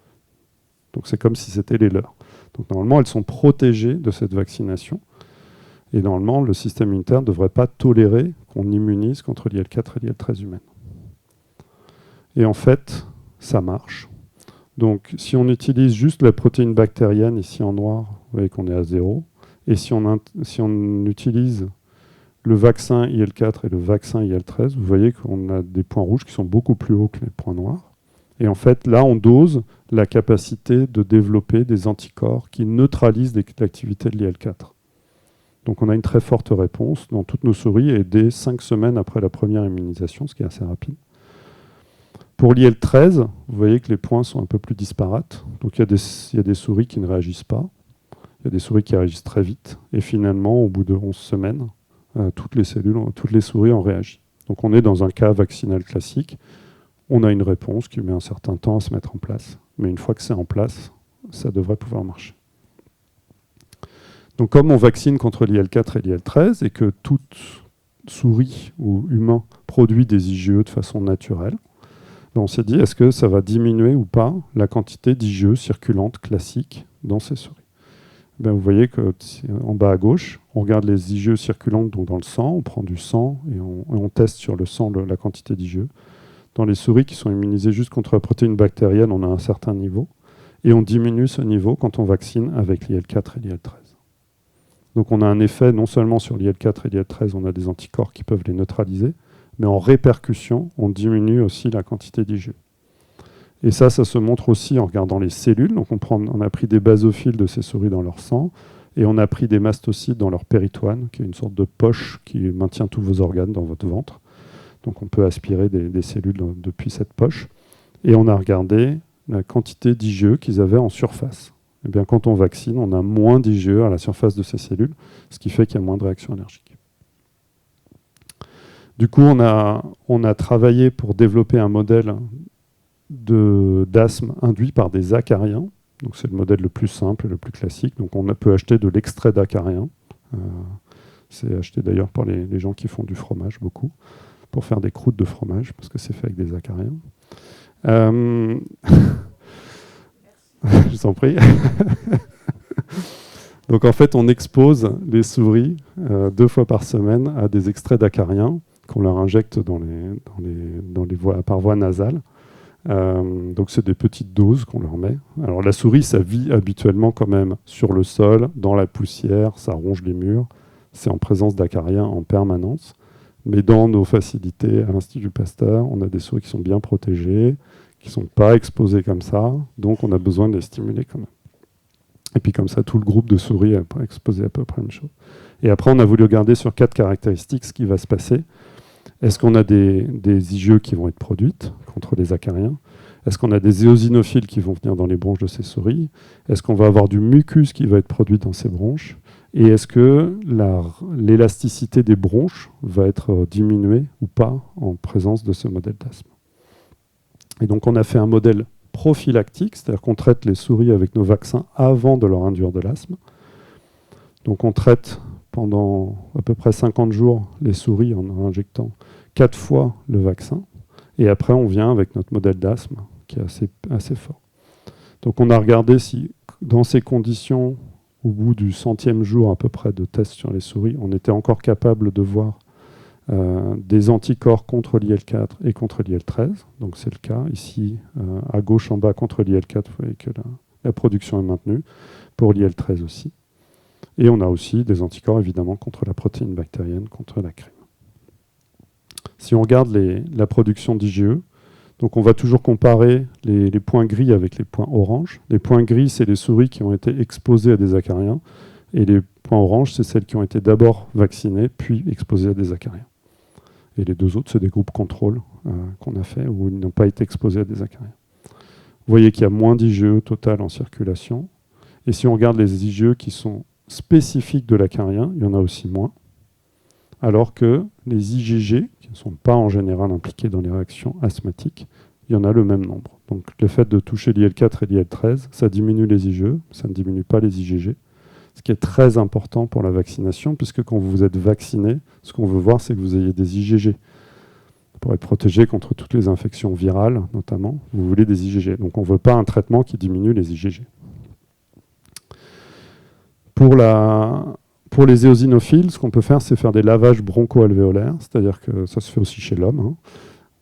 Donc c'est comme si c'était les leurs. Donc normalement elles sont protégées de cette vaccination, et normalement le système immunitaire ne devrait pas tolérer qu'on immunise contre l'IL4 et l'IL13 humaine. Et en fait, ça marche. Donc si on utilise juste la protéine bactérienne, ici en noir, vous voyez qu'on est à 0. Et si on utilise le vaccin IL4 et le vaccin IL13, vous voyez qu'on a des points rouges qui sont beaucoup plus hauts que les points noirs. Et en fait, là, on dose la capacité de développer des anticorps qui neutralisent l'activité de l'IL4. Donc on a une très forte réponse dans toutes nos souris et dès 5 semaines après la première immunisation, ce qui est assez rapide. Pour l'IL13, vous voyez que les points sont un peu plus disparates. Donc il y a des souris qui ne réagissent pas. Il y a des souris qui réagissent très vite. Et finalement, au bout de 11 semaines, toutes les souris ont réagi. Donc on est dans un cas vaccinal classique. On a une réponse qui met un certain temps à se mettre en place. Mais une fois que c'est en place, ça devrait pouvoir marcher. Donc comme on vaccine contre l'IL4 et l'IL13 et que toute souris ou humain produit des IgE de façon naturelle, on s'est dit, est-ce que ça va diminuer ou pas la quantité d'IgE circulante classique dans ces souris? Vous voyez qu'en bas à gauche, on regarde les IgE circulantes donc dans le sang, on prend du sang et on teste sur le sang la quantité d'IgE. Dans les souris qui sont immunisées juste contre la protéine bactérienne, on a un certain niveau. Et on diminue ce niveau quand on vaccine avec l'IL4 et l'IL13. Donc on a un effet non seulement sur l'IL4 et l'IL13, on a des anticorps qui peuvent les neutraliser, mais en répercussion, on diminue aussi la quantité d'IgE. Et ça se montre aussi en regardant les cellules. Donc on a pris des basophiles de ces souris dans leur sang, et on a pris des mastocytes dans leur péritoine, qui est une sorte de poche qui maintient tous vos organes dans votre ventre. Donc on peut aspirer des cellules depuis cette poche. Et on a regardé la quantité d'IgE qu'ils avaient en surface. Et bien, quand on vaccine, on a moins d'IgE à la surface de ces cellules, ce qui fait qu'il y a moins de réactions allergiques. Du coup, on a travaillé pour développer un modèle d'asthme induit par des acariens. Donc c'est le modèle le plus simple et le plus classique. Donc on peut acheter de l'extrait d'acariens. C'est acheté d'ailleurs par les gens qui font du fromage beaucoup, pour faire des croûtes de fromage, parce que c'est fait avec des acariens. Je vous en prie. Donc en fait, on expose les souris 2 fois par semaine à des extraits d'acariens qu'on leur injecte par voie nasale. Donc c'est des petites doses qu'on leur met. Alors la souris, ça vit habituellement quand même sur le sol, dans la poussière, ça ronge les murs. C'est en présence d'acariens en permanence. Mais dans nos facilités à l'Institut Pasteur, on a des souris qui sont bien protégées, qui ne sont pas exposées comme ça, donc on a besoin de les stimuler quand même. Et puis comme ça, tout le groupe de souris est exposé à peu près la même chose. Et après, on a voulu regarder sur 4 caractéristiques ce qui va se passer. Est-ce qu'on a des IgE qui vont être produites contre les acariens? Est-ce qu'on a des éosinophiles qui vont venir dans les bronches de ces souris? Est-ce qu'on va avoir du mucus qui va être produit dans ces bronches? Et est-ce que l'élasticité des bronches va être diminuée ou pas en présence de ce modèle d'asthme? Et donc on a fait un modèle prophylactique, c'est-à-dire qu'on traite les souris avec nos vaccins avant de leur induire de l'asthme. Donc on traite pendant à peu près 50 jours les souris en injectant 4 fois le vaccin. Et après, on vient avec notre modèle d'asthme qui est assez fort. Donc on a regardé si, dans ces conditions, au bout du 100e jour à peu près de tests sur les souris, on était encore capable de voir des anticorps contre l'IL-4 et contre l'IL-13. Donc c'est le cas. Ici, à gauche en bas, contre l'IL-4, vous voyez que la production est maintenue. Pour l'IL-13 aussi. Et on a aussi des anticorps, évidemment, contre la protéine bactérienne, contre la crème. Si on regarde la production d'IgE, donc on va toujours comparer les points gris avec les points orange. Les points gris, c'est les souris qui ont été exposées à des acariens. Et les points orange, c'est celles qui ont été d'abord vaccinées, puis exposées à des acariens. Et les deux autres, c'est des groupes contrôle qu'on a fait, où ils n'ont pas été exposés à des acariens. Vous voyez qu'il y a moins d'IgE total en circulation. Et si on regarde les IgE qui sont spécifiques de l'acarien, il y en a aussi moins. Alors que les IgG, qui ne sont pas en général impliqués dans les réactions asthmatiques, il y en a le même nombre. Donc le fait de toucher l'IL-4 et l'IL-13, ça diminue les IgE, ça ne diminue pas les IgG. Ce qui est très important pour la vaccination, puisque quand vous êtes vacciné, ce qu'on veut voir, c'est que vous ayez des IgG. Pour être protégé contre toutes les infections virales, notamment, vous voulez des IgG. Donc on ne veut pas un traitement qui diminue les IgG. Pour les éosinophiles, ce qu'on peut faire, c'est faire des lavages broncho-alvéolaires, c'est-à-dire que ça se fait aussi chez l'homme. Hein.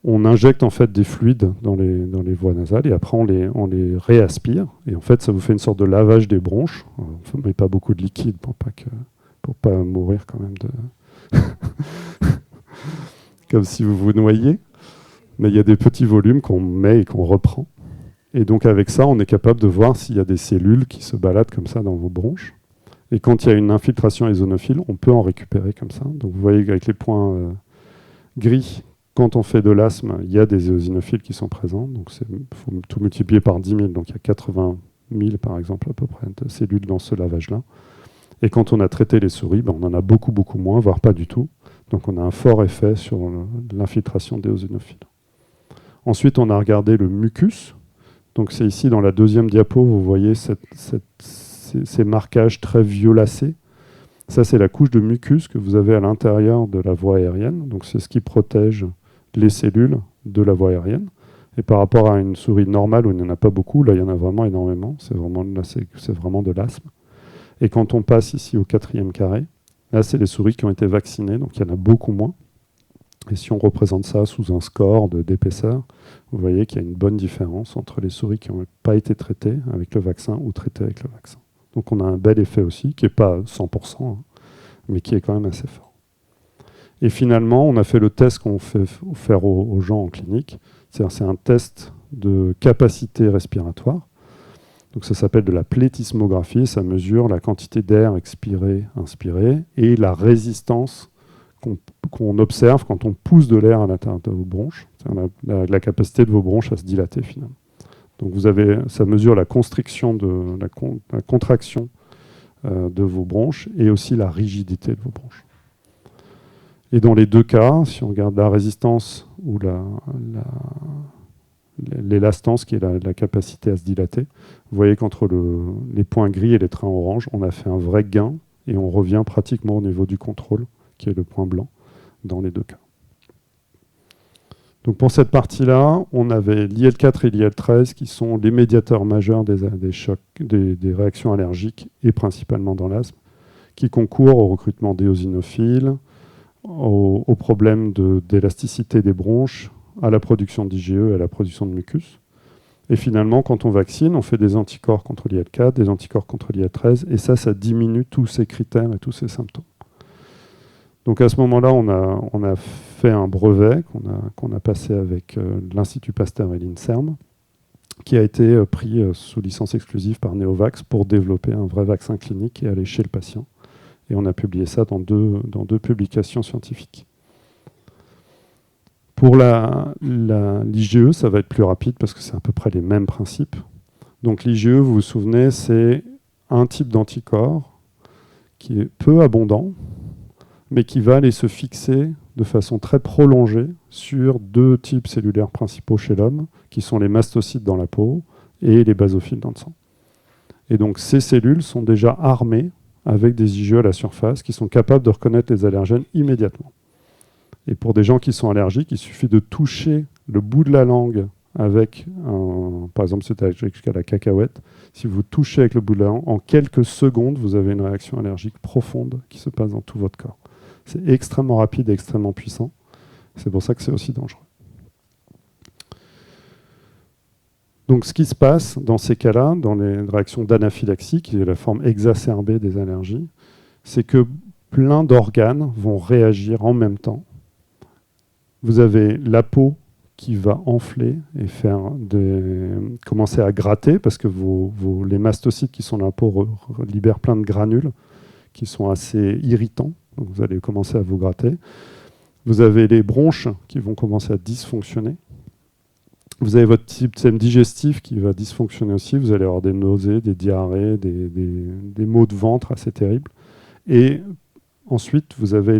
On injecte en fait des fluides dans les voies nasales et après on les réaspire. Et en fait, ça vous fait une sorte de lavage des bronches. On ne met pas beaucoup de liquide pour pas mourir quand même de... comme si vous vous noyiez. Mais il y a des petits volumes qu'on met et qu'on reprend. Et donc avec ça, on est capable de voir s'il y a des cellules qui se baladent comme ça dans vos bronches. Et quand il y a une infiltration éosinophile, on peut en récupérer comme ça. Donc vous voyez qu'avec les points gris, quand on fait de l'asthme, il y a des éosinophiles qui sont présents. Donc il faut tout multiplier par 10 000. Donc il y a 80 000 par exemple à peu près de cellules dans ce lavage-là. Et quand on a traité les souris, on en a beaucoup, beaucoup moins, voire pas du tout. Donc on a un fort effet sur l'infiltration des éosinophiles. Ensuite, on a regardé le mucus. Donc c'est ici dans la deuxième diapo, vous voyez ces marquages très violacés. Ça, c'est la couche de mucus que vous avez à l'intérieur de la voie aérienne. Donc c'est ce qui protège les cellules de la voie aérienne. Et par rapport à une souris normale où il n'y en a pas beaucoup, là il y en a vraiment énormément. C'est vraiment de l'asthme. Et quand on passe ici au 4e carré, là c'est les souris qui ont été vaccinées, donc il y en a beaucoup moins. Et si on représente ça sous un score d'épaisseur, vous voyez qu'il y a une bonne différence entre les souris qui n'ont pas été traitées avec le vaccin ou traitées avec le vaccin. Donc on a un bel effet aussi, qui n'est pas 100%, hein, mais qui est quand même assez fort. Et finalement, on a fait le test qu'on fait faire aux gens en clinique. C'est un test de capacité respiratoire. Donc ça s'appelle de la plétismographie. Ça mesure la quantité d'air expiré, inspiré, et la résistance qu'on observe quand on pousse de l'air à l'intérieur de vos bronches. C'est la capacité de vos bronches à se dilater finalement. Donc ça mesure la constriction, la contraction de vos bronches et aussi la rigidité de vos bronches. Et dans les deux cas, si on regarde la résistance ou l'élastance, qui est la capacité à se dilater, vous voyez qu'entre les points gris et les trains orange, on a fait un vrai gain et on revient pratiquement au niveau du contrôle, qui est le point blanc, dans les deux cas. Donc pour cette partie-là, on avait l'IL-4 et l'IL-13 qui sont les médiateurs majeurs des chocs, des réactions allergiques et principalement dans l'asthme, qui concourent au recrutement d'éosinophiles, au problème d'élasticité des bronches, à la production d'IgE et à la production de mucus. Et finalement, quand on vaccine, on fait des anticorps contre l'IL-4, des anticorps contre l'IL-13, et ça diminue tous ces critères et tous ces symptômes. Donc à ce moment-là, on a fait un brevet qu'on a passé avec l'Institut Pasteur et l'INSERM, qui a été pris sous licence exclusive par Neovax pour développer un vrai vaccin clinique et aller chez le patient. Et on a publié ça dans deux publications scientifiques. Pour l'IgE, ça va être plus rapide parce que c'est à peu près les mêmes principes. Donc l'IgE, vous vous souvenez, c'est un type d'anticorps qui est peu abondant, mais qui va aller se fixer de façon très prolongée sur deux types cellulaires principaux chez l'homme, qui sont les mastocytes dans la peau et les basophiles dans le sang. Et donc ces cellules sont déjà armées avec des IgE à la surface qui sont capables de reconnaître les allergènes immédiatement. Et pour des gens qui sont allergiques, il suffit de toucher le bout de la langue avec, par exemple, c'est allergique à la cacahuète. Si vous touchez avec le bout de la langue, en quelques secondes, vous avez une réaction allergique profonde qui se passe dans tout votre corps. C'est extrêmement rapide et extrêmement puissant. C'est pour ça que c'est aussi dangereux. Donc ce qui se passe dans ces cas-là, dans les réactions d'anaphylaxie, qui est la forme exacerbée des allergies, c'est que plein d'organes vont réagir en même temps. Vous avez la peau qui va enfler et commencer à gratter parce que les mastocytes qui sont dans la peau libèrent plein de granules qui sont assez irritants. Donc vous allez commencer à vous gratter. Vous avez les bronches qui vont commencer à dysfonctionner. Vous avez votre système digestif qui va dysfonctionner aussi. Vous allez avoir des nausées, des diarrhées, des maux de ventre assez terribles. Et ensuite, vous avez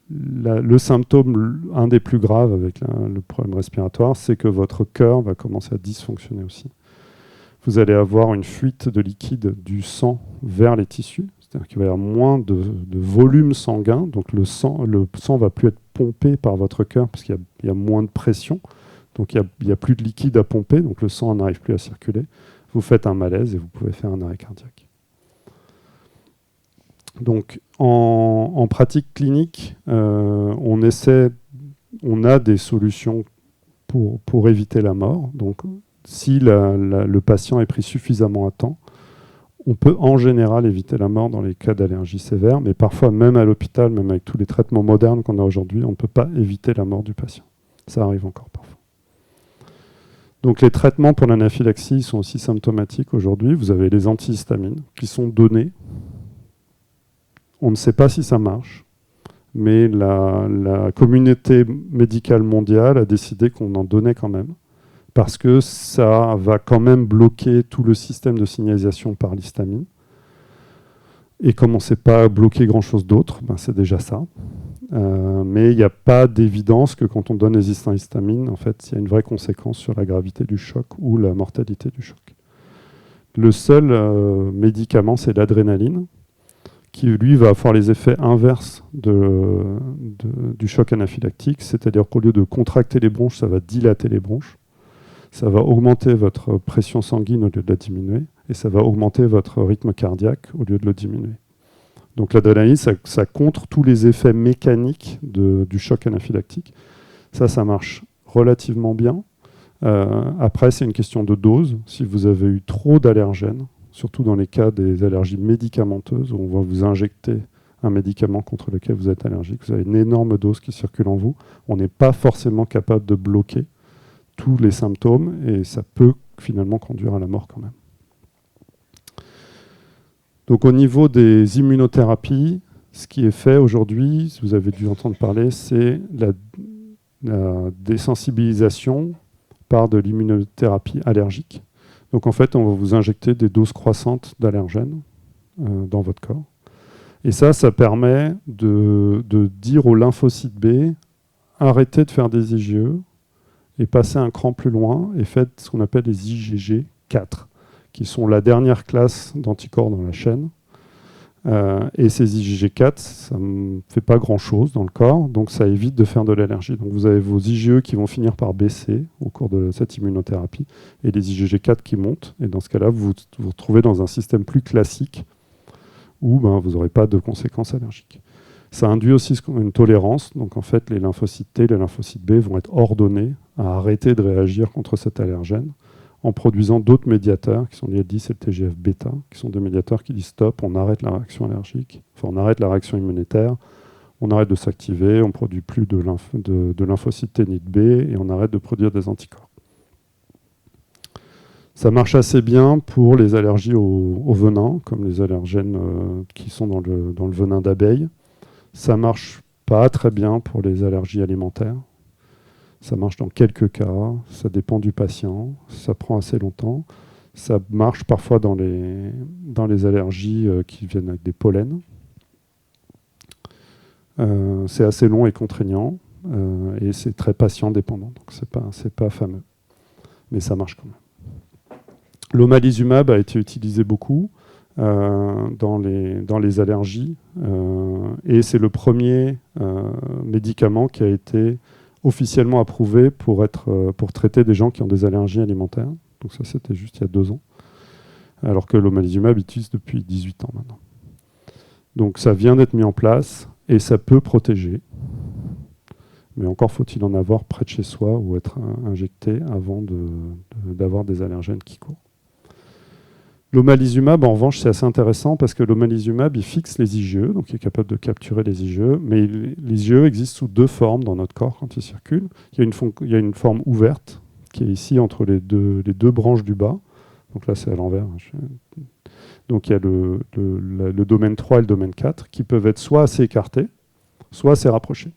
le symptôme, un des plus graves avec le problème respiratoire, c'est que votre cœur va commencer à dysfonctionner aussi. Vous allez avoir une fuite de liquide du sang vers les tissus, c'est-à-dire qu'il va y avoir moins de volume sanguin, donc le sang ne va plus être pompé par votre cœur parce qu'il y a moins de pression, donc il n'y a plus de liquide à pomper, donc le sang n'arrive plus à circuler. Vous faites un malaise et vous pouvez faire un arrêt cardiaque. Donc, en pratique clinique, on a des solutions pour éviter la mort. Donc, si le patient est pris suffisamment à temps, on peut en général éviter la mort dans les cas d'allergie sévère, mais parfois, même à l'hôpital, même avec tous les traitements modernes qu'on a aujourd'hui, on ne peut pas éviter la mort du patient. Ça arrive encore parfois. Donc, les traitements pour l'anaphylaxie sont aussi symptomatiques aujourd'hui. Vous avez les antihistamines qui sont donnés. On ne sait pas si ça marche, mais la communauté médicale mondiale a décidé qu'on en donnait quand même, parce que ça va quand même bloquer tout le système de signalisation par l'histamine. Et comme on ne sait pas bloquer grand-chose d'autre, c'est déjà ça. Mais il n'y a pas d'évidence que quand on donne les histamines, en fait, il y a une vraie conséquence sur la gravité du choc ou la mortalité du choc. Le seul médicament, c'est l'adrénaline, qui lui va avoir les effets inverses du choc anaphylactique, c'est-à-dire qu'au lieu de contracter les bronches, ça va dilater les bronches, ça va augmenter votre pression sanguine au lieu de la diminuer, et ça va augmenter votre rythme cardiaque au lieu de le diminuer. Donc l'adrénaline, ça contre tous les effets mécaniques du choc anaphylactique. Ça marche relativement bien. Après, c'est une question de dose. Si vous avez eu trop d'allergènes, surtout dans les cas des allergies médicamenteuses, où on va vous injecter un médicament contre lequel vous êtes allergique. Vous avez une énorme dose qui circule en vous. On n'est pas forcément capable de bloquer tous les symptômes et ça peut finalement conduire à la mort quand même. Donc au niveau des immunothérapies, ce qui est fait aujourd'hui, si vous avez dû entendre parler, c'est la désensibilisation par de l'immunothérapie allergique. Donc en fait, on va vous injecter des doses croissantes d'allergènes dans votre corps. Et ça permet de dire aux lymphocytes B, arrêtez de faire des IgE et passez un cran plus loin et faites ce qu'on appelle les IgG4, qui sont la dernière classe d'anticorps dans la chaîne. Et ces IgG4, ça ne fait pas grand-chose dans le corps, donc ça évite de faire de l'allergie. Donc vous avez vos IgE qui vont finir par baisser au cours de cette immunothérapie, et les IgG4 qui montent. Et dans ce cas-là, vous vous retrouvez dans un système plus classique où vous n'aurez pas de conséquences allergiques. Ça induit aussi une tolérance. Donc en fait, les lymphocytes T, les lymphocytes B vont être ordonnés à arrêter de réagir contre cet allergène en produisant d'autres médiateurs qui sont les IL-10 et le TGF-bêta, qui sont des médiateurs qui disent stop, on arrête la réaction allergique, enfin on arrête la réaction immunitaire, on arrête de s'activer, on ne produit plus de lymphocytes T ni de B et on arrête de produire des anticorps. Ça marche assez bien pour les allergies au venin, comme les allergènes qui sont dans le venin d'abeille. Ça ne marche pas très bien pour les allergies alimentaires. Ça marche dans quelques cas, ça dépend du patient, ça prend assez longtemps. Ça marche parfois dans les allergies qui viennent avec des pollens. C'est assez long et contraignant, et c'est très patient dépendant, donc c'est pas fameux. Mais ça marche quand même. L'omalizumab a été utilisé beaucoup dans les allergies, et c'est le premier médicament qui a été officiellement approuvé pour traiter des gens qui ont des allergies alimentaires. Donc ça, c'était juste il y a 2 ans. Alors que l'omalizumab utilise depuis 18 ans maintenant. Donc ça vient d'être mis en place et ça peut protéger. Mais encore faut-il en avoir près de chez soi ou être injecté avant d'avoir des allergènes qui courent. L'omalizumab, en revanche, c'est assez intéressant parce que l'omalizumab, il fixe les IgE, donc il est capable de capturer les IgE, mais les IgE existent sous 2 formes dans notre corps quand ils circulent. Il y a une forme ouverte, qui est ici entre les deux branches du bas. Donc là, c'est à l'envers. Donc il y a le domaine 3 et le domaine 4, qui peuvent être soit assez écartés, soit assez rapprochés.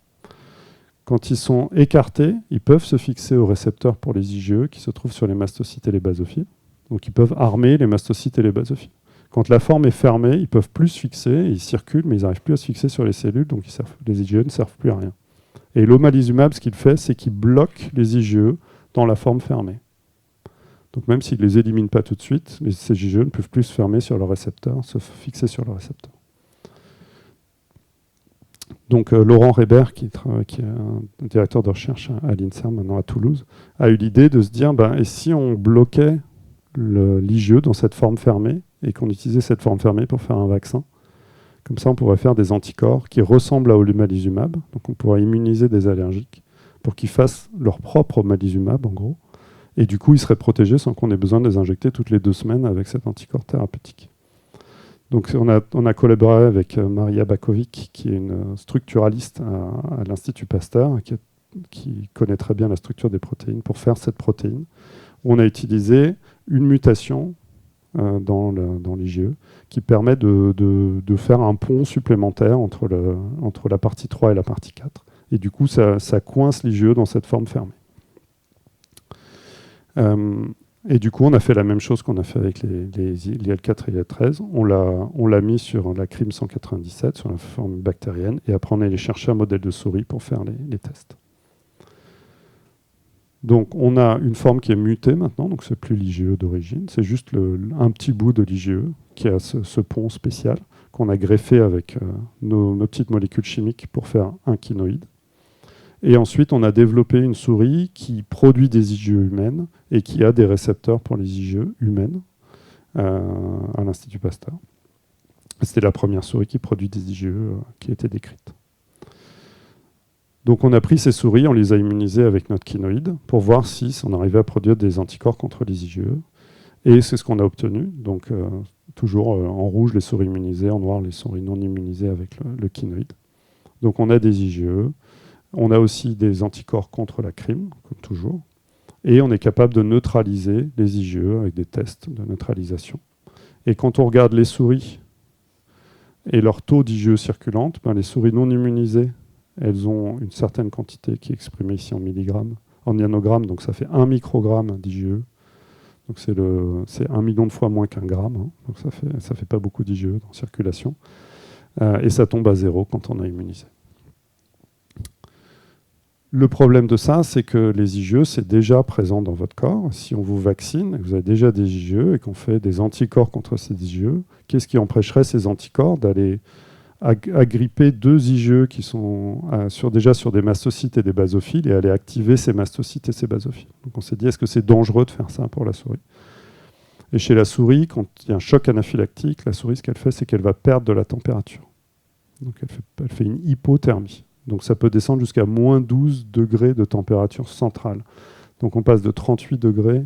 Quand ils sont écartés, ils peuvent se fixer aux récepteurs pour les IgE qui se trouvent sur les mastocytes et les basophiles. Donc ils peuvent armer les mastocytes et les basophiles. Quand la forme est fermée, ils peuvent plus se fixer, ils circulent, mais ils n'arrivent plus à se fixer sur les cellules, donc les IgE ne servent plus à rien. Et l'omalizumab, ce qu'il fait, c'est qu'il bloque les IgE dans la forme fermée. Donc même s'il ne les élimine pas tout de suite, ces IgE ne peuvent plus se fermer sur le récepteur, se fixer sur le récepteur. Donc Laurent Reber, qui est un directeur de recherche à l'INSERM, maintenant à Toulouse, a eu l'idée de se dire, et si on bloquait l'IgE dans cette forme fermée et qu'on utilisait cette forme fermée pour faire un vaccin, comme ça on pourrait faire des anticorps qui ressemblent à l'omalizumab, donc on pourrait immuniser des allergiques pour qu'ils fassent leur propre omalizumab en gros, et du coup ils seraient protégés sans qu'on ait besoin de les injecter toutes les 2 semaines avec cet anticorps thérapeutique. Donc on a collaboré avec Maria Bakovic, qui est une structuraliste à l'Institut Pasteur, qui connaît très bien la structure des protéines, pour faire cette protéine. On a utilisé une mutation dans l'IgE qui permet de faire un pont supplémentaire entre la partie 3 et la partie 4. Et du coup, ça coince l'IgE dans cette forme fermée. Et du coup, on a fait la même chose qu'on a fait avec les IL-4 et IL-13. On l'a mis sur la CRIM 197, sur la forme bactérienne, et après on est allé chercher un modèle de souris pour faire les tests. Donc on a une forme qui est mutée maintenant, donc c'est plus l'IgE d'origine, c'est juste un petit bout de l'IgE qui a ce pont spécial qu'on a greffé avec nos petites molécules chimiques pour faire un kinoïde. Et ensuite, on a développé une souris qui produit des IgE humaines et qui a des récepteurs pour les IgE humaines à l'Institut Pasteur. C'était la première souris qui produit des IgE qui a été décrite. Donc on a pris ces souris, on les a immunisées avec notre kinoïde pour voir si on arrivait à produire des anticorps contre les IgE. Et c'est ce qu'on a obtenu. Donc toujours en rouge les souris immunisées, en noir les souris non immunisées avec le kinoïde. Donc on a des IgE. On a aussi des anticorps contre la CRIM, comme toujours. Et on est capable de neutraliser les IgE avec des tests de neutralisation. Et quand on regarde les souris et leur taux d'IgE circulante, les souris non immunisées, elles ont une certaine quantité qui est exprimée ici en milligrammes, en nanogrammes, donc ça fait 1 microgramme d'IgE. Donc c'est 1 million de fois moins qu'un gramme, donc ça fait pas beaucoup d'IgE en circulation. Et ça tombe à 0 quand on a immunisé. Le problème de ça, c'est que les IgE, c'est déjà présent dans votre corps. Si on vous vaccine, vous avez déjà des IgE et qu'on fait des anticorps contre ces IgE, qu'est-ce qui empêcherait ces anticorps d'aller agripper 2 IgE qui sont déjà sur des mastocytes et des basophiles et aller activer ces mastocytes et ces basophiles. Donc on s'est dit, est-ce que c'est dangereux de faire ça pour la souris? Et chez la souris, quand il y a un choc anaphylactique, la souris, ce qu'elle fait, c'est qu'elle va perdre de la température. Donc elle fait une hypothermie. Donc ça peut descendre jusqu'à moins 12 degrés de température centrale. Donc on passe de 38 degrés,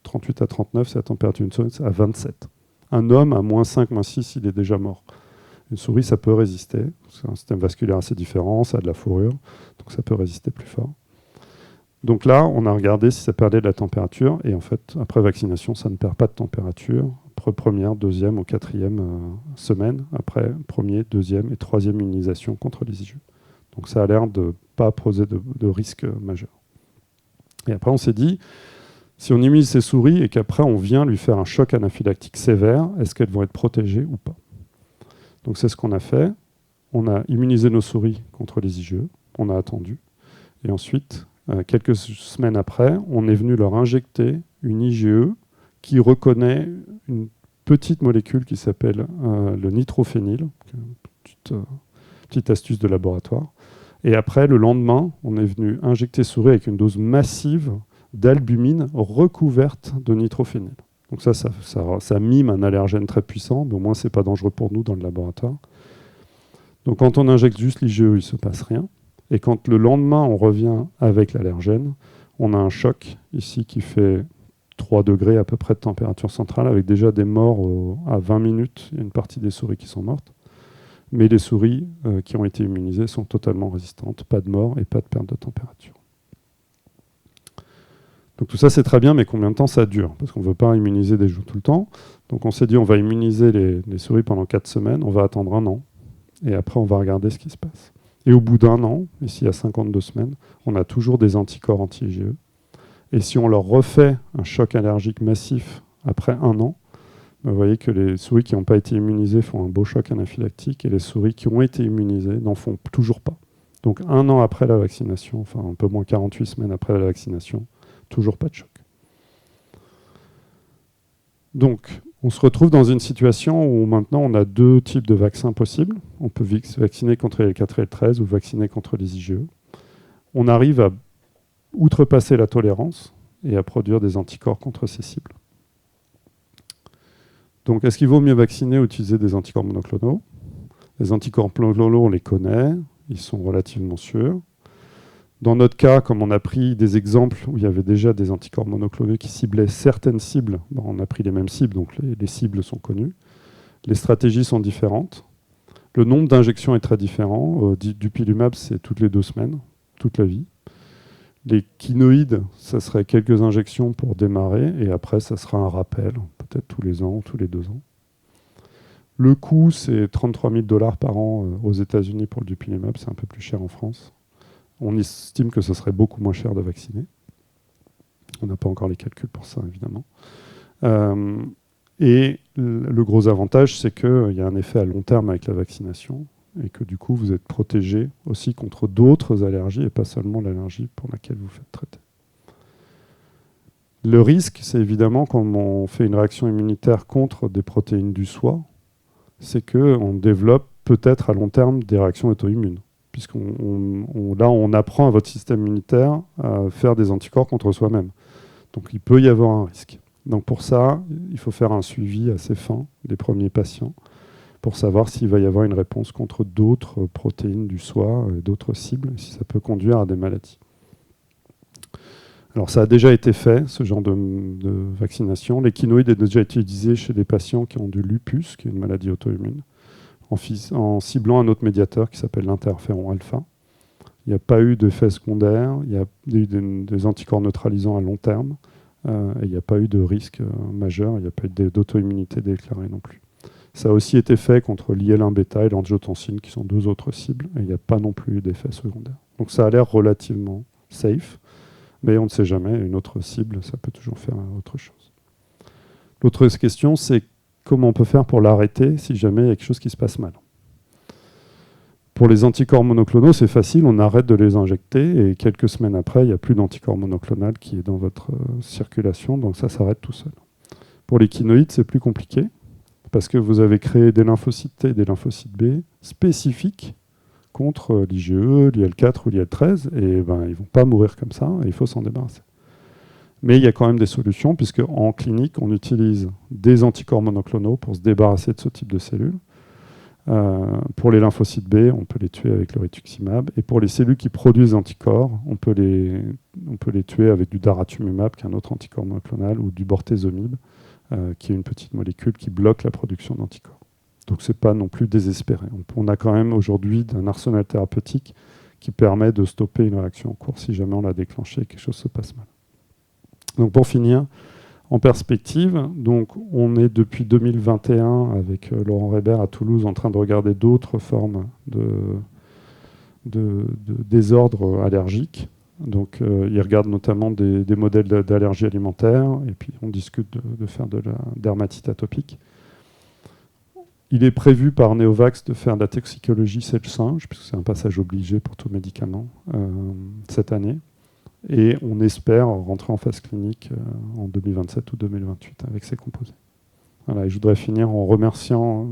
38 à 39, c'est la température d'une souris, à 27. Un homme à moins 5, moins 6, il est déjà mort. Une souris, ça peut résister. C'est un système vasculaire assez différent, ça a de la fourrure, donc ça peut résister plus fort. Donc là, on a regardé si ça perdait de la température, et en fait, après vaccination, ça ne perd pas de température. Après première, deuxième ou quatrième semaine, après première, deuxième et troisième immunisation contre les IgE. Donc ça a l'air de ne pas poser de risque majeur. Et après, on s'est dit, si on immunise ces souris et qu'après, on vient lui faire un choc anaphylactique sévère, est-ce qu'elles vont être protégées ou pas? Donc, c'est ce qu'on a fait. On a immunisé nos souris contre les IgE. On a attendu. Et ensuite, quelques semaines après, on est venu leur injecter une IgE qui reconnaît une petite molécule qui s'appelle le nitrophénil, petite astuce de laboratoire. Et après, le lendemain, on est venu injecter souris avec une dose massive d'albumine recouverte de nitrophénil. Donc ça mime un allergène très puissant, mais au moins, ce n'est pas dangereux pour nous dans le laboratoire. Donc quand on injecte juste l'IgE, il ne se passe rien. Et quand le lendemain, on revient avec l'allergène, on a un choc ici qui fait 3 degrés à peu près de température centrale, avec déjà des morts à 20 minutes. Il y a une partie des souris qui sont mortes. Mais les souris qui ont été immunisées sont totalement résistantes. Pas de mort et pas de perte de température. Donc tout ça, c'est très bien, mais combien de temps ça dure? Parce qu'on ne veut pas immuniser des joues tout le temps. Donc on s'est dit, on va immuniser les souris pendant 4 semaines. On va attendre 1 an. Et après, on va regarder ce qui se passe. Et au bout d'1 an, ici à 52 semaines, on a toujours des anticorps anti-IgE. Et si on leur refait un choc allergique massif après 1 an, vous voyez que les souris qui n'ont pas été immunisées font un beau choc anaphylactique et les souris qui ont été immunisées n'en font toujours pas. Donc 1 an après la vaccination, enfin un peu moins 48 semaines après la vaccination, toujours pas de choc. Donc, on se retrouve dans une situation où maintenant on a 2 types de vaccins possibles. On peut vacciner contre les L4 et L13 ou vacciner contre les IgE. On arrive à outrepasser la tolérance et à produire des anticorps contre ces cibles. Donc, est-ce qu'il vaut mieux vacciner ou utiliser des anticorps monoclonaux? Les anticorps monoclonaux, on les connaît, ils sont relativement sûrs. Dans notre cas, comme on a pris des exemples où il y avait déjà des anticorps monoclonaux qui ciblaient certaines cibles, on a pris les mêmes cibles, donc les cibles sont connues. Les stratégies sont différentes. Le nombre d'injections est très différent. Dupilumab, c'est toutes les 2 semaines, toute la vie. Les kinoïdes, ça serait quelques injections pour démarrer, et après, ça sera un rappel, peut-être tous les ans ou tous les 2 ans. Le coût, c'est 33 000 $ par an aux États-Unis pour le dupilumab, c'est un peu plus cher en France. On estime que ce serait beaucoup moins cher de vacciner. On n'a pas encore les calculs pour ça, évidemment. Et le gros avantage, c'est qu'il y a un effet à long terme avec la vaccination et que du coup, vous êtes protégé aussi contre d'autres allergies et pas seulement l'allergie pour laquelle vous faites traiter. Le risque, c'est évidemment quand on fait une réaction immunitaire contre des protéines du soi, c'est qu'on développe peut-être à long terme des réactions auto-immunes. Là, on apprend à votre système immunitaire à faire des anticorps contre soi-même. Donc, il peut y avoir un risque. Donc, pour ça, il faut faire un suivi assez fin des premiers patients pour savoir s'il va y avoir une réponse contre d'autres protéines du soi, d'autres cibles, si ça peut conduire à des maladies. Alors, ça a déjà été fait, ce genre de vaccination. Les kinoïdes est déjà utilisé chez des patients qui ont du lupus, qui est une maladie auto-immune, en ciblant un autre médiateur qui s'appelle l'interféron alpha. Il n'y a pas eu d'effet secondaire, il y a eu des anticorps neutralisants à long terme, et il n'y a pas eu de risque majeur, il n'y a pas eu d'auto-immunité déclarée non plus. Ça a aussi été fait contre l'IL-1β et l'angiotensine, qui sont 2 autres cibles, et il n'y a pas non plus eu d'effet secondaire. Donc ça a l'air relativement safe, mais on ne sait jamais, une autre cible, ça peut toujours faire autre chose. L'autre question, c'est comment on peut faire pour l'arrêter si jamais il y a quelque chose qui se passe mal. Pour les anticorps monoclonaux, c'est facile, on arrête de les injecter et quelques semaines après, il n'y a plus d'anticorps monoclonal qui est dans votre circulation, donc ça s'arrête tout seul. Pour les kinoïdes, c'est plus compliqué parce que vous avez créé des lymphocytes T et des lymphocytes B spécifiques contre l'IgE, l'IL4 ou l'IL13 et ils ne vont pas mourir comme ça et il faut s'en débarrasser. Mais il y a quand même des solutions, puisque en clinique, on utilise des anticorps monoclonaux pour se débarrasser de ce type de cellules. Pour les lymphocytes B, on peut les tuer avec le rituximab. Et pour les cellules qui produisent anticorps, on peut les tuer avec du daratumumab, qui est un autre anticorps monoclonal, ou du bortezomib, qui est une petite molécule qui bloque la production d'anticorps. Donc ce n'est pas non plus désespéré. On a quand même aujourd'hui un arsenal thérapeutique qui permet de stopper une réaction en cours si jamais on l'a déclenchée et quelque chose se passe mal. Donc pour finir, en perspective, donc on est depuis 2021 avec Laurent Reber à Toulouse en train de regarder d'autres formes de désordres allergiques. Donc, il regarde notamment des modèles d'allergie alimentaire, et puis on discute de faire de la dermatite atopique. Il est prévu par Neovax de faire de la toxicologie chez le singe, puisque c'est un passage obligé pour tout médicament cette année. Et on espère rentrer en phase clinique en 2027 ou 2028 avec ces composés. Voilà, et je voudrais finir en remerciant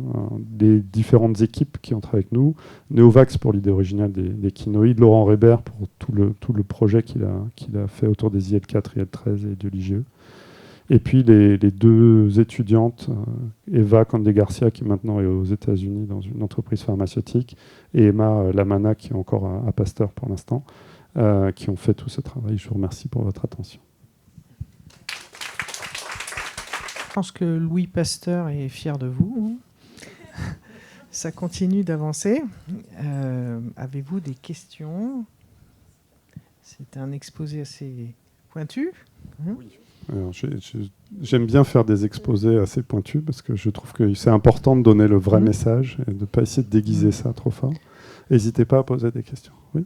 les différentes équipes qui entrent avec nous. Neovax pour l'idée originale des quinoïdes, Laurent Reber pour tout le projet qu'il a fait autour des IL4, IL13 et de l'IgE. Et puis les deux étudiantes, Eva Condé-Garcia, qui maintenant est aux États-Unis dans une entreprise pharmaceutique, et Emma Lamana, qui est encore à Pasteur pour l'instant, qui ont fait tout ce travail. Je vous remercie pour votre attention. Je pense que Louis Pasteur est fier de vous. Ça continue d'avancer. Avez-vous des questions? C'est un exposé assez pointu. Oui. Alors, j'aime bien faire des exposés assez pointus parce que je trouve que c'est important de donner le vrai message et de ne pas essayer de déguiser ça trop fort. N'hésitez pas à poser des questions. Oui.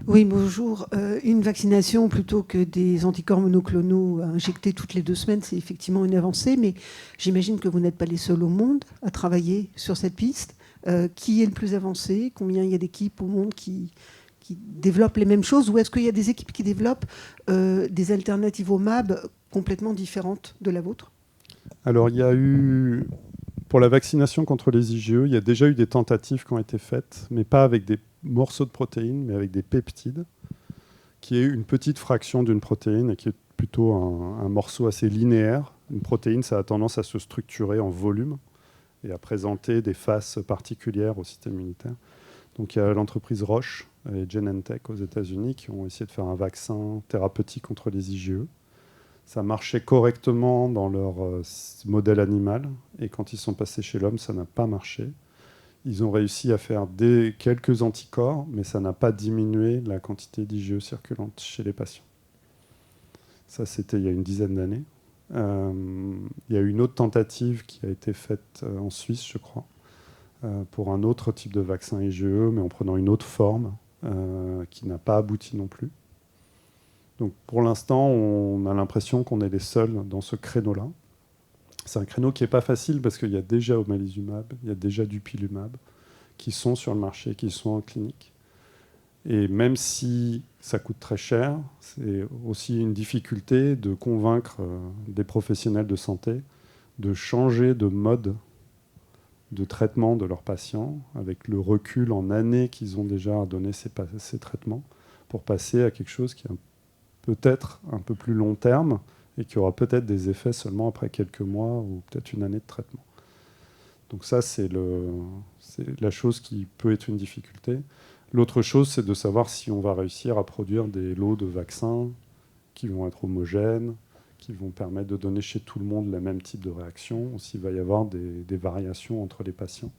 Oui, bonjour. Une vaccination plutôt que des anticorps monoclonaux injectés toutes les 2 semaines, c'est effectivement une avancée, mais j'imagine que vous n'êtes pas les seuls au monde à travailler sur cette piste. Qui est le plus avancé? Combien il y a d'équipes au monde qui développent les mêmes choses, ou est-ce qu'il y a des équipes qui développent des alternatives au MAB complètement différentes de la vôtre? Alors, il y a eu, pour la vaccination contre les IgE, il y a déjà eu des tentatives qui ont été faites, mais pas avec des morceaux de protéines, mais avec des peptides, qui est une petite fraction d'une protéine et qui est plutôt un morceau assez linéaire. Une protéine, ça a tendance à se structurer en volume et à présenter des faces particulières au système immunitaire. Donc il y a l'entreprise Roche et Genentech aux États-Unis qui ont essayé de faire un vaccin thérapeutique contre les IgE. Ça marchait correctement dans leur modèle animal, et quand ils sont passés chez l'homme, ça n'a pas marché. Ils ont réussi à faire quelques anticorps, mais ça n'a pas diminué la quantité d'IgE circulante chez les patients. Ça, c'était il y a une dizaine d'années. Il y a eu une autre tentative qui a été faite en Suisse, je crois, pour un autre type de vaccin IgE, mais en prenant une autre forme, qui n'a pas abouti non plus. Donc pour l'instant, on a l'impression qu'on est les seuls dans ce créneau-là. C'est un créneau qui n'est pas facile parce qu'il y a déjà omalizumab, il y a déjà dupilumab qui sont sur le marché, qui sont en clinique. Et même si ça coûte très cher, c'est aussi une difficulté de convaincre des professionnels de santé de changer de mode de traitement de leurs patients, avec le recul en années qu'ils ont déjà à donner ces traitements, pour passer à quelque chose qui est peut-être un peu plus long terme et qui aura peut-être des effets seulement après quelques mois ou peut-être une année de traitement. Donc ça, c'est la chose qui peut être une difficulté. L'autre chose, c'est de savoir si on va réussir à produire des lots de vaccins qui vont être homogènes, qui vont permettre de donner chez tout le monde le même type de réaction, ou s'il va y avoir des variations entre les patients.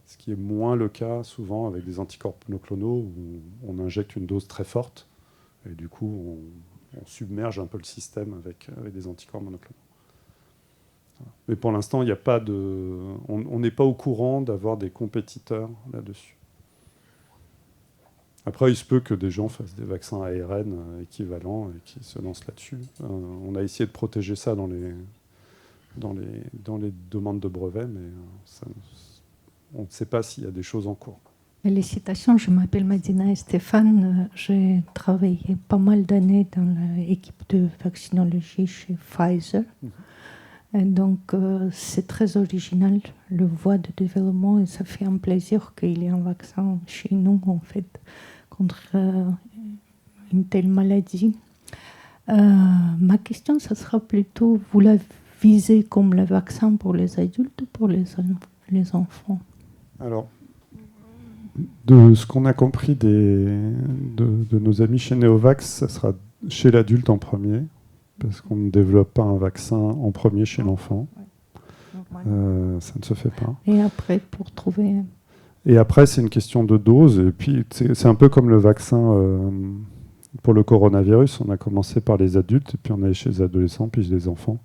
Ce qui est moins le cas souvent avec des anticorps monoclonaux où on injecte une dose très forte et du coup on submerge un peu le système avec des anticorps monoclonaux. Voilà. Mais pour l'instant, il n'y a pas on n'est pas au courant d'avoir des compétiteurs là-dessus. Après, il se peut que des gens fassent des vaccins ARN équivalents et qui se lancent là-dessus. On a essayé de protéger ça dans les demandes de brevets, mais on ne sait pas s'il y a des choses en cours. Félicitations, je m'appelle Madina et Stéphane. J'ai travaillé pas mal d'années dans l'équipe de vaccinologie chez Pfizer. Et donc, c'est très original, le voie de développement, et ça fait un plaisir qu'il y ait un vaccin chez nous, en fait, contre une telle maladie. Ma question, ça sera plutôt, vous la visez comme le vaccin pour les adultes ou pour les enfants? Alors, de ce qu'on a compris de nos amis chez Neovax, ça sera chez l'adulte en premier, parce qu'on ne développe pas un vaccin en premier chez l'enfant. Ça ne se fait pas. Et après, pour trouver... Et après, c'est une question de dose. Et puis, c'est un peu comme le vaccin pour le coronavirus. On a commencé par les adultes, et puis on allait chez les adolescents, puis les enfants,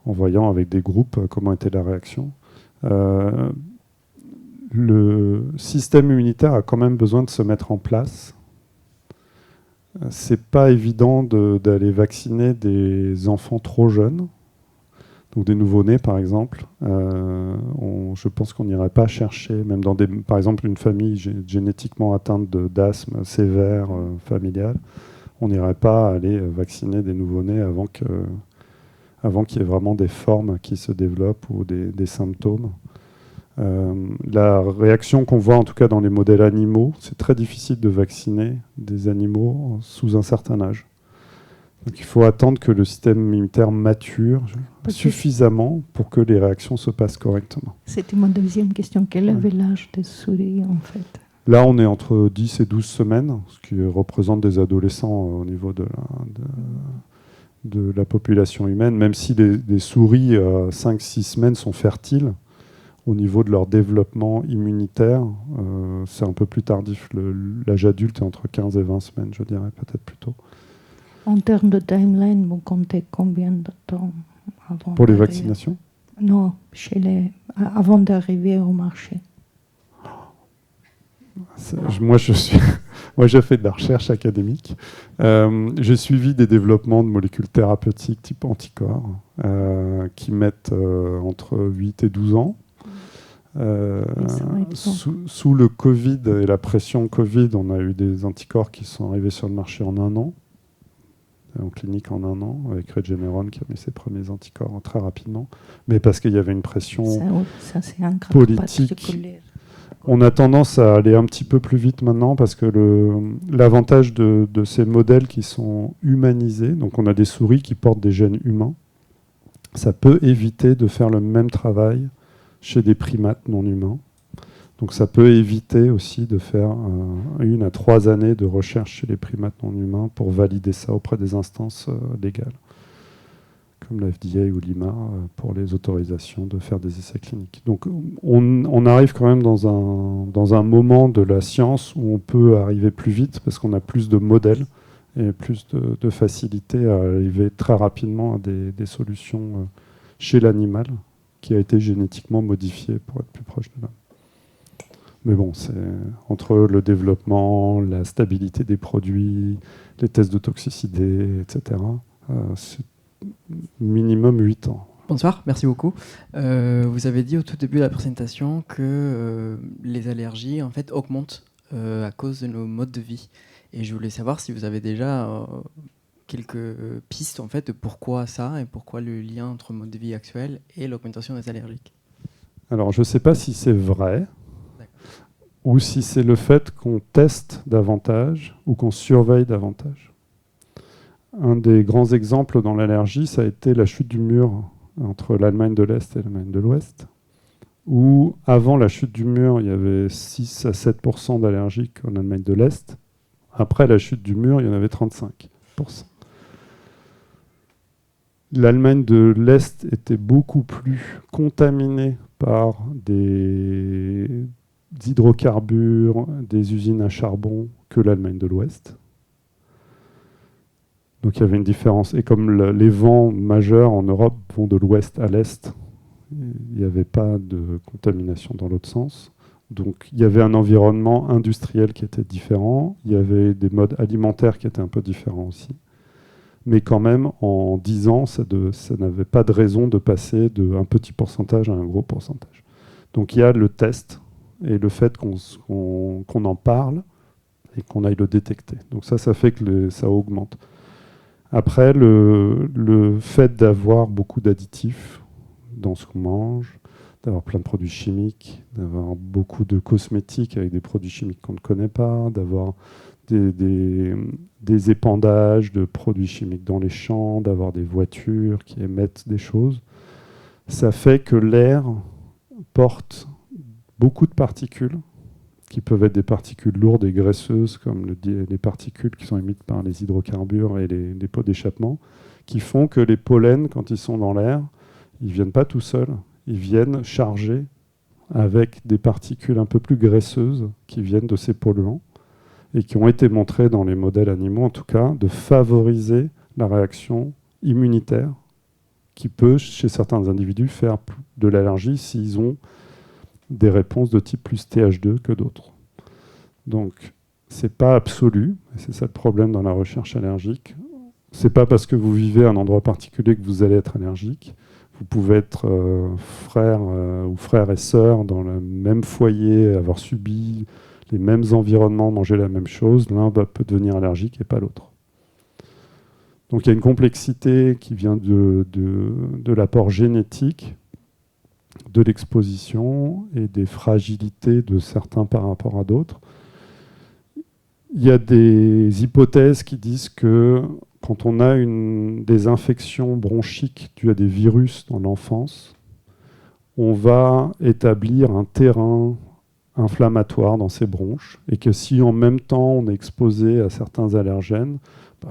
en voyant avec des groupes comment était la réaction. Le système immunitaire a quand même besoin de se mettre en place. c'est pas évident d'aller vacciner des enfants trop jeunes, donc des nouveau-nés par exemple. Je pense qu'on n'irait pas chercher, même dans par exemple une famille génétiquement atteinte d'asthme sévère familial, on n'irait pas aller vacciner des nouveau-nés avant qu'il y ait vraiment des formes qui se développent ou des symptômes. La réaction qu'on voit en tout cas dans les modèles animaux, c'est très difficile de vacciner des animaux sous un certain âge. Donc il faut attendre que le système immunitaire mature suffisamment pour que les réactions se passent correctement. C'était ma deuxième question. Quel avait l'âge des souris en fait? Là, on est entre 10 et 12 semaines, ce qui représente des adolescents au niveau de la population humaine, même si les souris à 5-6 semaines sont fertiles. Au niveau de leur développement immunitaire, c'est un peu plus tardif. L'âge adulte est entre 15 et 20 semaines, je dirais, peut-être plus tôt. En termes de timeline, vous comptez combien de temps avant Pour les vaccinations? Non, avant d'arriver au marché. Moi, je fais de la recherche académique. J'ai suivi des développements de molécules thérapeutiques type anticorps qui mettent entre 8 et 12 ans. Sous le Covid et la pression Covid, on a eu des anticorps qui sont arrivés sur le marché en 1 an, en clinique en 1 an, avec Regeneron qui a mis ses premiers anticorps très rapidement, mais parce qu'il y avait une pression politique. On a tendance à aller un petit peu plus vite maintenant parce que l'avantage de ces modèles qui sont humanisés, donc on a des souris qui portent des gènes humains, ça peut éviter de faire le même travail chez des primates non humains. Donc ça peut éviter aussi de faire 1 à 3 années de recherche chez les primates non humains pour valider ça auprès des instances légales, comme la FDA ou l'IMA, pour les autorisations de faire des essais cliniques. Donc on arrive quand même dans un moment de la science où on peut arriver plus vite parce qu'on a plus de modèles et plus de facilité à arriver très rapidement à des solutions chez l'animal qui a été génétiquement modifié pour être plus proche de l'homme. Mais bon, c'est entre le développement, la stabilité des produits, les tests de toxicité, etc., c'est minimum 8 ans. Bonsoir, merci beaucoup. Vous avez dit au tout début de la présentation que les allergies en fait, augmentent à cause de nos modes de vie. Et je voulais savoir si vous avez déjà quelques pistes en fait, de pourquoi ça et pourquoi le lien entre le mode de vie actuel et l'augmentation des allergies. Alors, je ne sais pas si c'est vrai ou si c'est le fait qu'on teste davantage ou qu'on surveille davantage. Un des grands exemples dans l'allergie, ça a été la chute du mur entre l'Allemagne de l'Est et l'Allemagne de l'Ouest, où avant la chute du mur, il y avait 6 à 7% d'allergiques en Allemagne de l'Est. Après la chute du mur, il y en avait 35%. L'Allemagne de l'Est était beaucoup plus contaminée par des hydrocarbures, des usines à charbon que l'Allemagne de l'Ouest. Donc il y avait une différence. Et comme les vents majeurs en Europe vont de l'ouest à l'est, il n'y avait pas de contamination dans l'autre sens. Donc il y avait un environnement industriel qui était différent, il y avait des modes alimentaires qui étaient un peu différents aussi. Mais quand même, en 10 ans, ça n'avait pas de raison de passer d'un petit pourcentage à un gros pourcentage. Donc il y a le test et le fait qu'on en parle et qu'on aille le détecter. Donc ça fait que ça augmente. Après, le fait d'avoir beaucoup d'additifs dans ce qu'on mange, d'avoir plein de produits chimiques, d'avoir beaucoup de cosmétiques avec des produits chimiques qu'on ne connaît pas, d'avoir des épandages de produits chimiques dans les champs, d'avoir des voitures qui émettent des choses, ça fait que l'air porte beaucoup de particules, qui peuvent être des particules lourdes et graisseuses, comme les particules qui sont émises par les hydrocarbures et les pots d'échappement, qui font que les pollens, quand ils sont dans l'air, ils ne viennent pas tout seuls, ils viennent chargés avec des particules un peu plus graisseuses qui viennent de ces polluants et qui ont été montrés dans les modèles animaux, en tout cas, de favoriser la réaction immunitaire qui peut, chez certains individus, faire de l'allergie s'ils ont des réponses de type plus TH2 que d'autres. Donc, c'est pas absolu, et c'est ça le problème dans la recherche allergique. C'est pas parce que vous vivez à un endroit particulier que vous allez être allergique. Vous pouvez être frère ou frères et sœurs dans le même foyer, avoir subi les mêmes environnements, manger la même chose. L'un peut devenir allergique et pas l'autre. Donc il y a une complexité qui vient de l'apport génétique, de l'exposition et des fragilités de certains par rapport à d'autres. Il y a des hypothèses qui disent que quand on a des infections bronchiques dues à des virus dans l'enfance, on va établir un terrain inflammatoire dans ces bronches et que si en même temps on est exposé à certains allergènes,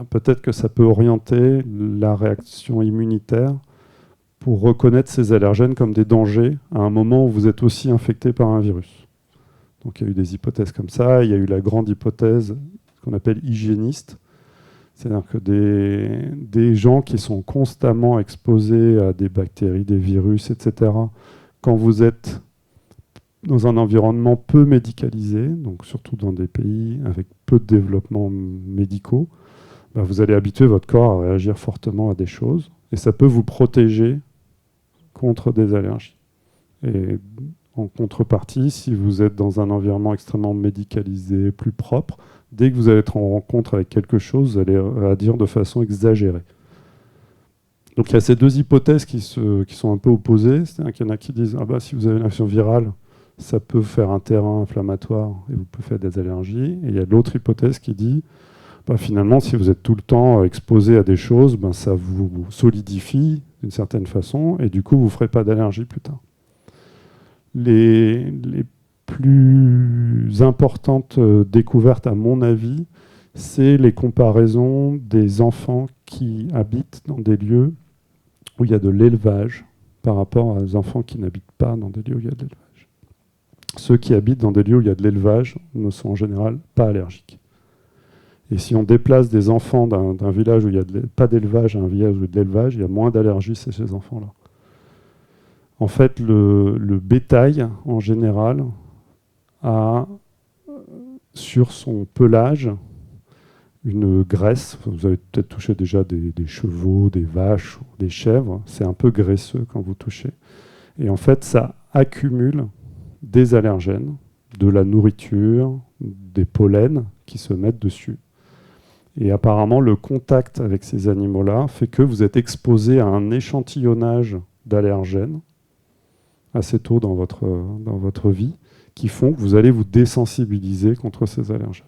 peut-être que ça peut orienter la réaction immunitaire pour reconnaître ces allergènes comme des dangers à un moment où vous êtes aussi infecté par un virus. Donc il y a eu des hypothèses comme ça. Il y a eu la grande hypothèse qu'on appelle hygiéniste, c'est-à-dire que des gens qui sont constamment exposés à des bactéries, des virus, etc., quand vous êtes dans un environnement peu médicalisé, donc surtout dans des pays avec peu de développement médicaux, vous allez habituer votre corps à réagir fortement à des choses, et ça peut vous protéger contre des allergies. Et en contrepartie, si vous êtes dans un environnement extrêmement médicalisé, plus propre, dès que vous allez être en rencontre avec quelque chose, vous allez réagir de façon exagérée. Donc il y a ces deux hypothèses qui sont un peu opposées. C'est-à-dire qu'il y en a qui disent si vous avez une action virale, ça peut faire un terrain inflammatoire et vous pouvez faire des allergies. Et il y a l'autre hypothèse qui dit finalement, si vous êtes tout le temps exposé à des choses, ça vous solidifie d'une certaine façon et du coup, vous ne ferez pas d'allergie plus tard. Les plus importantes découvertes, à mon avis, c'est les comparaisons des enfants qui habitent dans des lieux où il y a de l'élevage par rapport aux enfants qui n'habitent pas dans des lieux où il y a de l'élevage. Ceux qui habitent dans des lieux où il y a de l'élevage ne sont en général pas allergiques. Et si on déplace des enfants d'un village où il n'y a pas d'élevage à un village où il y a de l'élevage, il y a moins d'allergies chez ces enfants-là. En fait, le bétail, en général, a sur son pelage une graisse. Vous avez peut-être touché déjà des chevaux, des vaches, des chèvres. C'est un peu graisseux quand vous touchez. Et en fait, ça accumule des allergènes, de la nourriture, des pollens qui se mettent dessus. Et apparemment, le contact avec ces animaux-là fait que vous êtes exposé à un échantillonnage d'allergènes assez tôt dans votre vie, qui font que vous allez vous désensibiliser contre ces allergènes.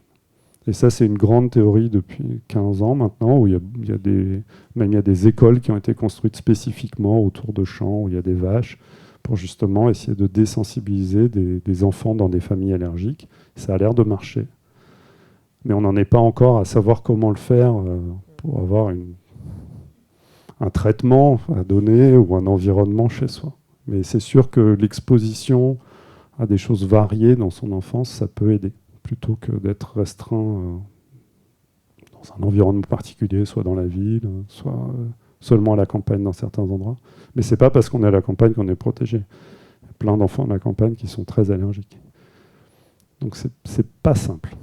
Et ça, c'est une grande théorie depuis 15 ans maintenant, où il y a des écoles qui ont été construites spécifiquement autour de champs, où il y a des vaches, pour justement essayer de désensibiliser des enfants dans des familles allergiques. Ça a l'air de marcher. Mais on n'en est pas encore à savoir comment le faire pour avoir un traitement à donner ou un environnement chez soi. Mais c'est sûr que l'exposition à des choses variées dans son enfance, ça peut aider, plutôt que d'être restreint dans un environnement particulier, soit dans la ville, soit seulement à la campagne dans certains endroits. Mais c'est pas parce qu'on est à la campagne qu'on est protégé. Il y a plein d'enfants à la campagne qui sont très allergiques. Donc c'est pas simple.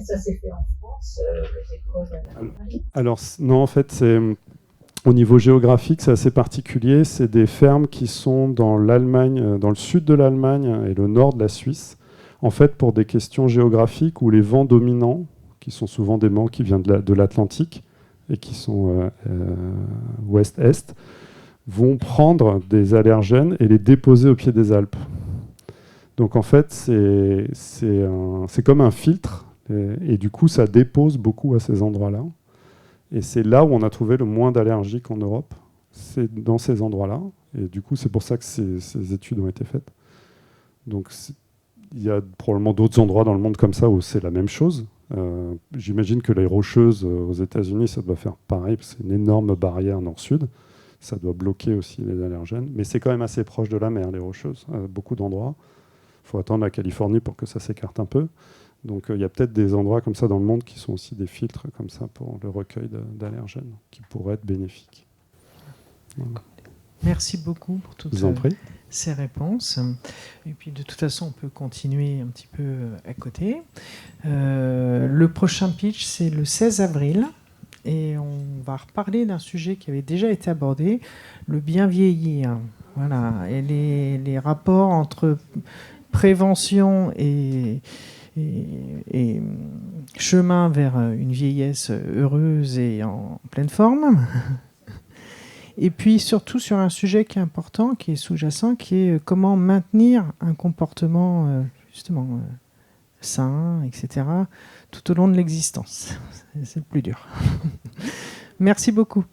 Ça s'est fait en France, les écoles à la campagne. Alors non, en fait, au niveau géographique, c'est assez particulier. C'est des fermes qui sont dans l'Allemagne, dans le sud de l'Allemagne et le nord de la Suisse. En fait, pour des questions géographiques où les vents dominants, qui sont souvent des vents qui viennent de l'Atlantique et qui sont ouest-est, vont prendre des allergènes et les déposer au pied des Alpes. Donc en fait, c'est comme un filtre et du coup, ça dépose beaucoup à ces endroits-là. Et c'est là où on a trouvé le moins d'allergiques en Europe, c'est dans ces endroits-là. Et du coup, c'est pour ça que ces études ont été faites. Donc, il y a probablement d'autres endroits dans le monde comme ça où c'est la même chose. J'imagine que les Rocheuses aux États-Unis, ça doit faire pareil, parce que c'est une énorme barrière nord-sud. Ça doit bloquer aussi les allergènes. Mais c'est quand même assez proche de la mer, les Rocheuses, à beaucoup d'endroits. Il faut attendre la Californie pour que ça s'écarte un peu. Donc il y a peut-être des endroits comme ça dans le monde qui sont aussi des filtres comme ça pour le recueil d'allergènes qui pourraient être bénéfiques. Voilà. Merci beaucoup pour toutes Je vous en prie. ces réponses. Et puis de toute façon, on peut continuer un petit peu à côté. Le prochain pitch, c'est le 16 avril. Et on va reparler d'un sujet qui avait déjà été abordé, le bien vieillir. Voilà. Et les rapports entre prévention et chemin vers une vieillesse heureuse et en pleine forme. Et puis surtout sur un sujet qui est important, qui est sous-jacent, qui est comment maintenir un comportement justement sain, etc., tout au long de l'existence. C'est le plus dur. Merci beaucoup.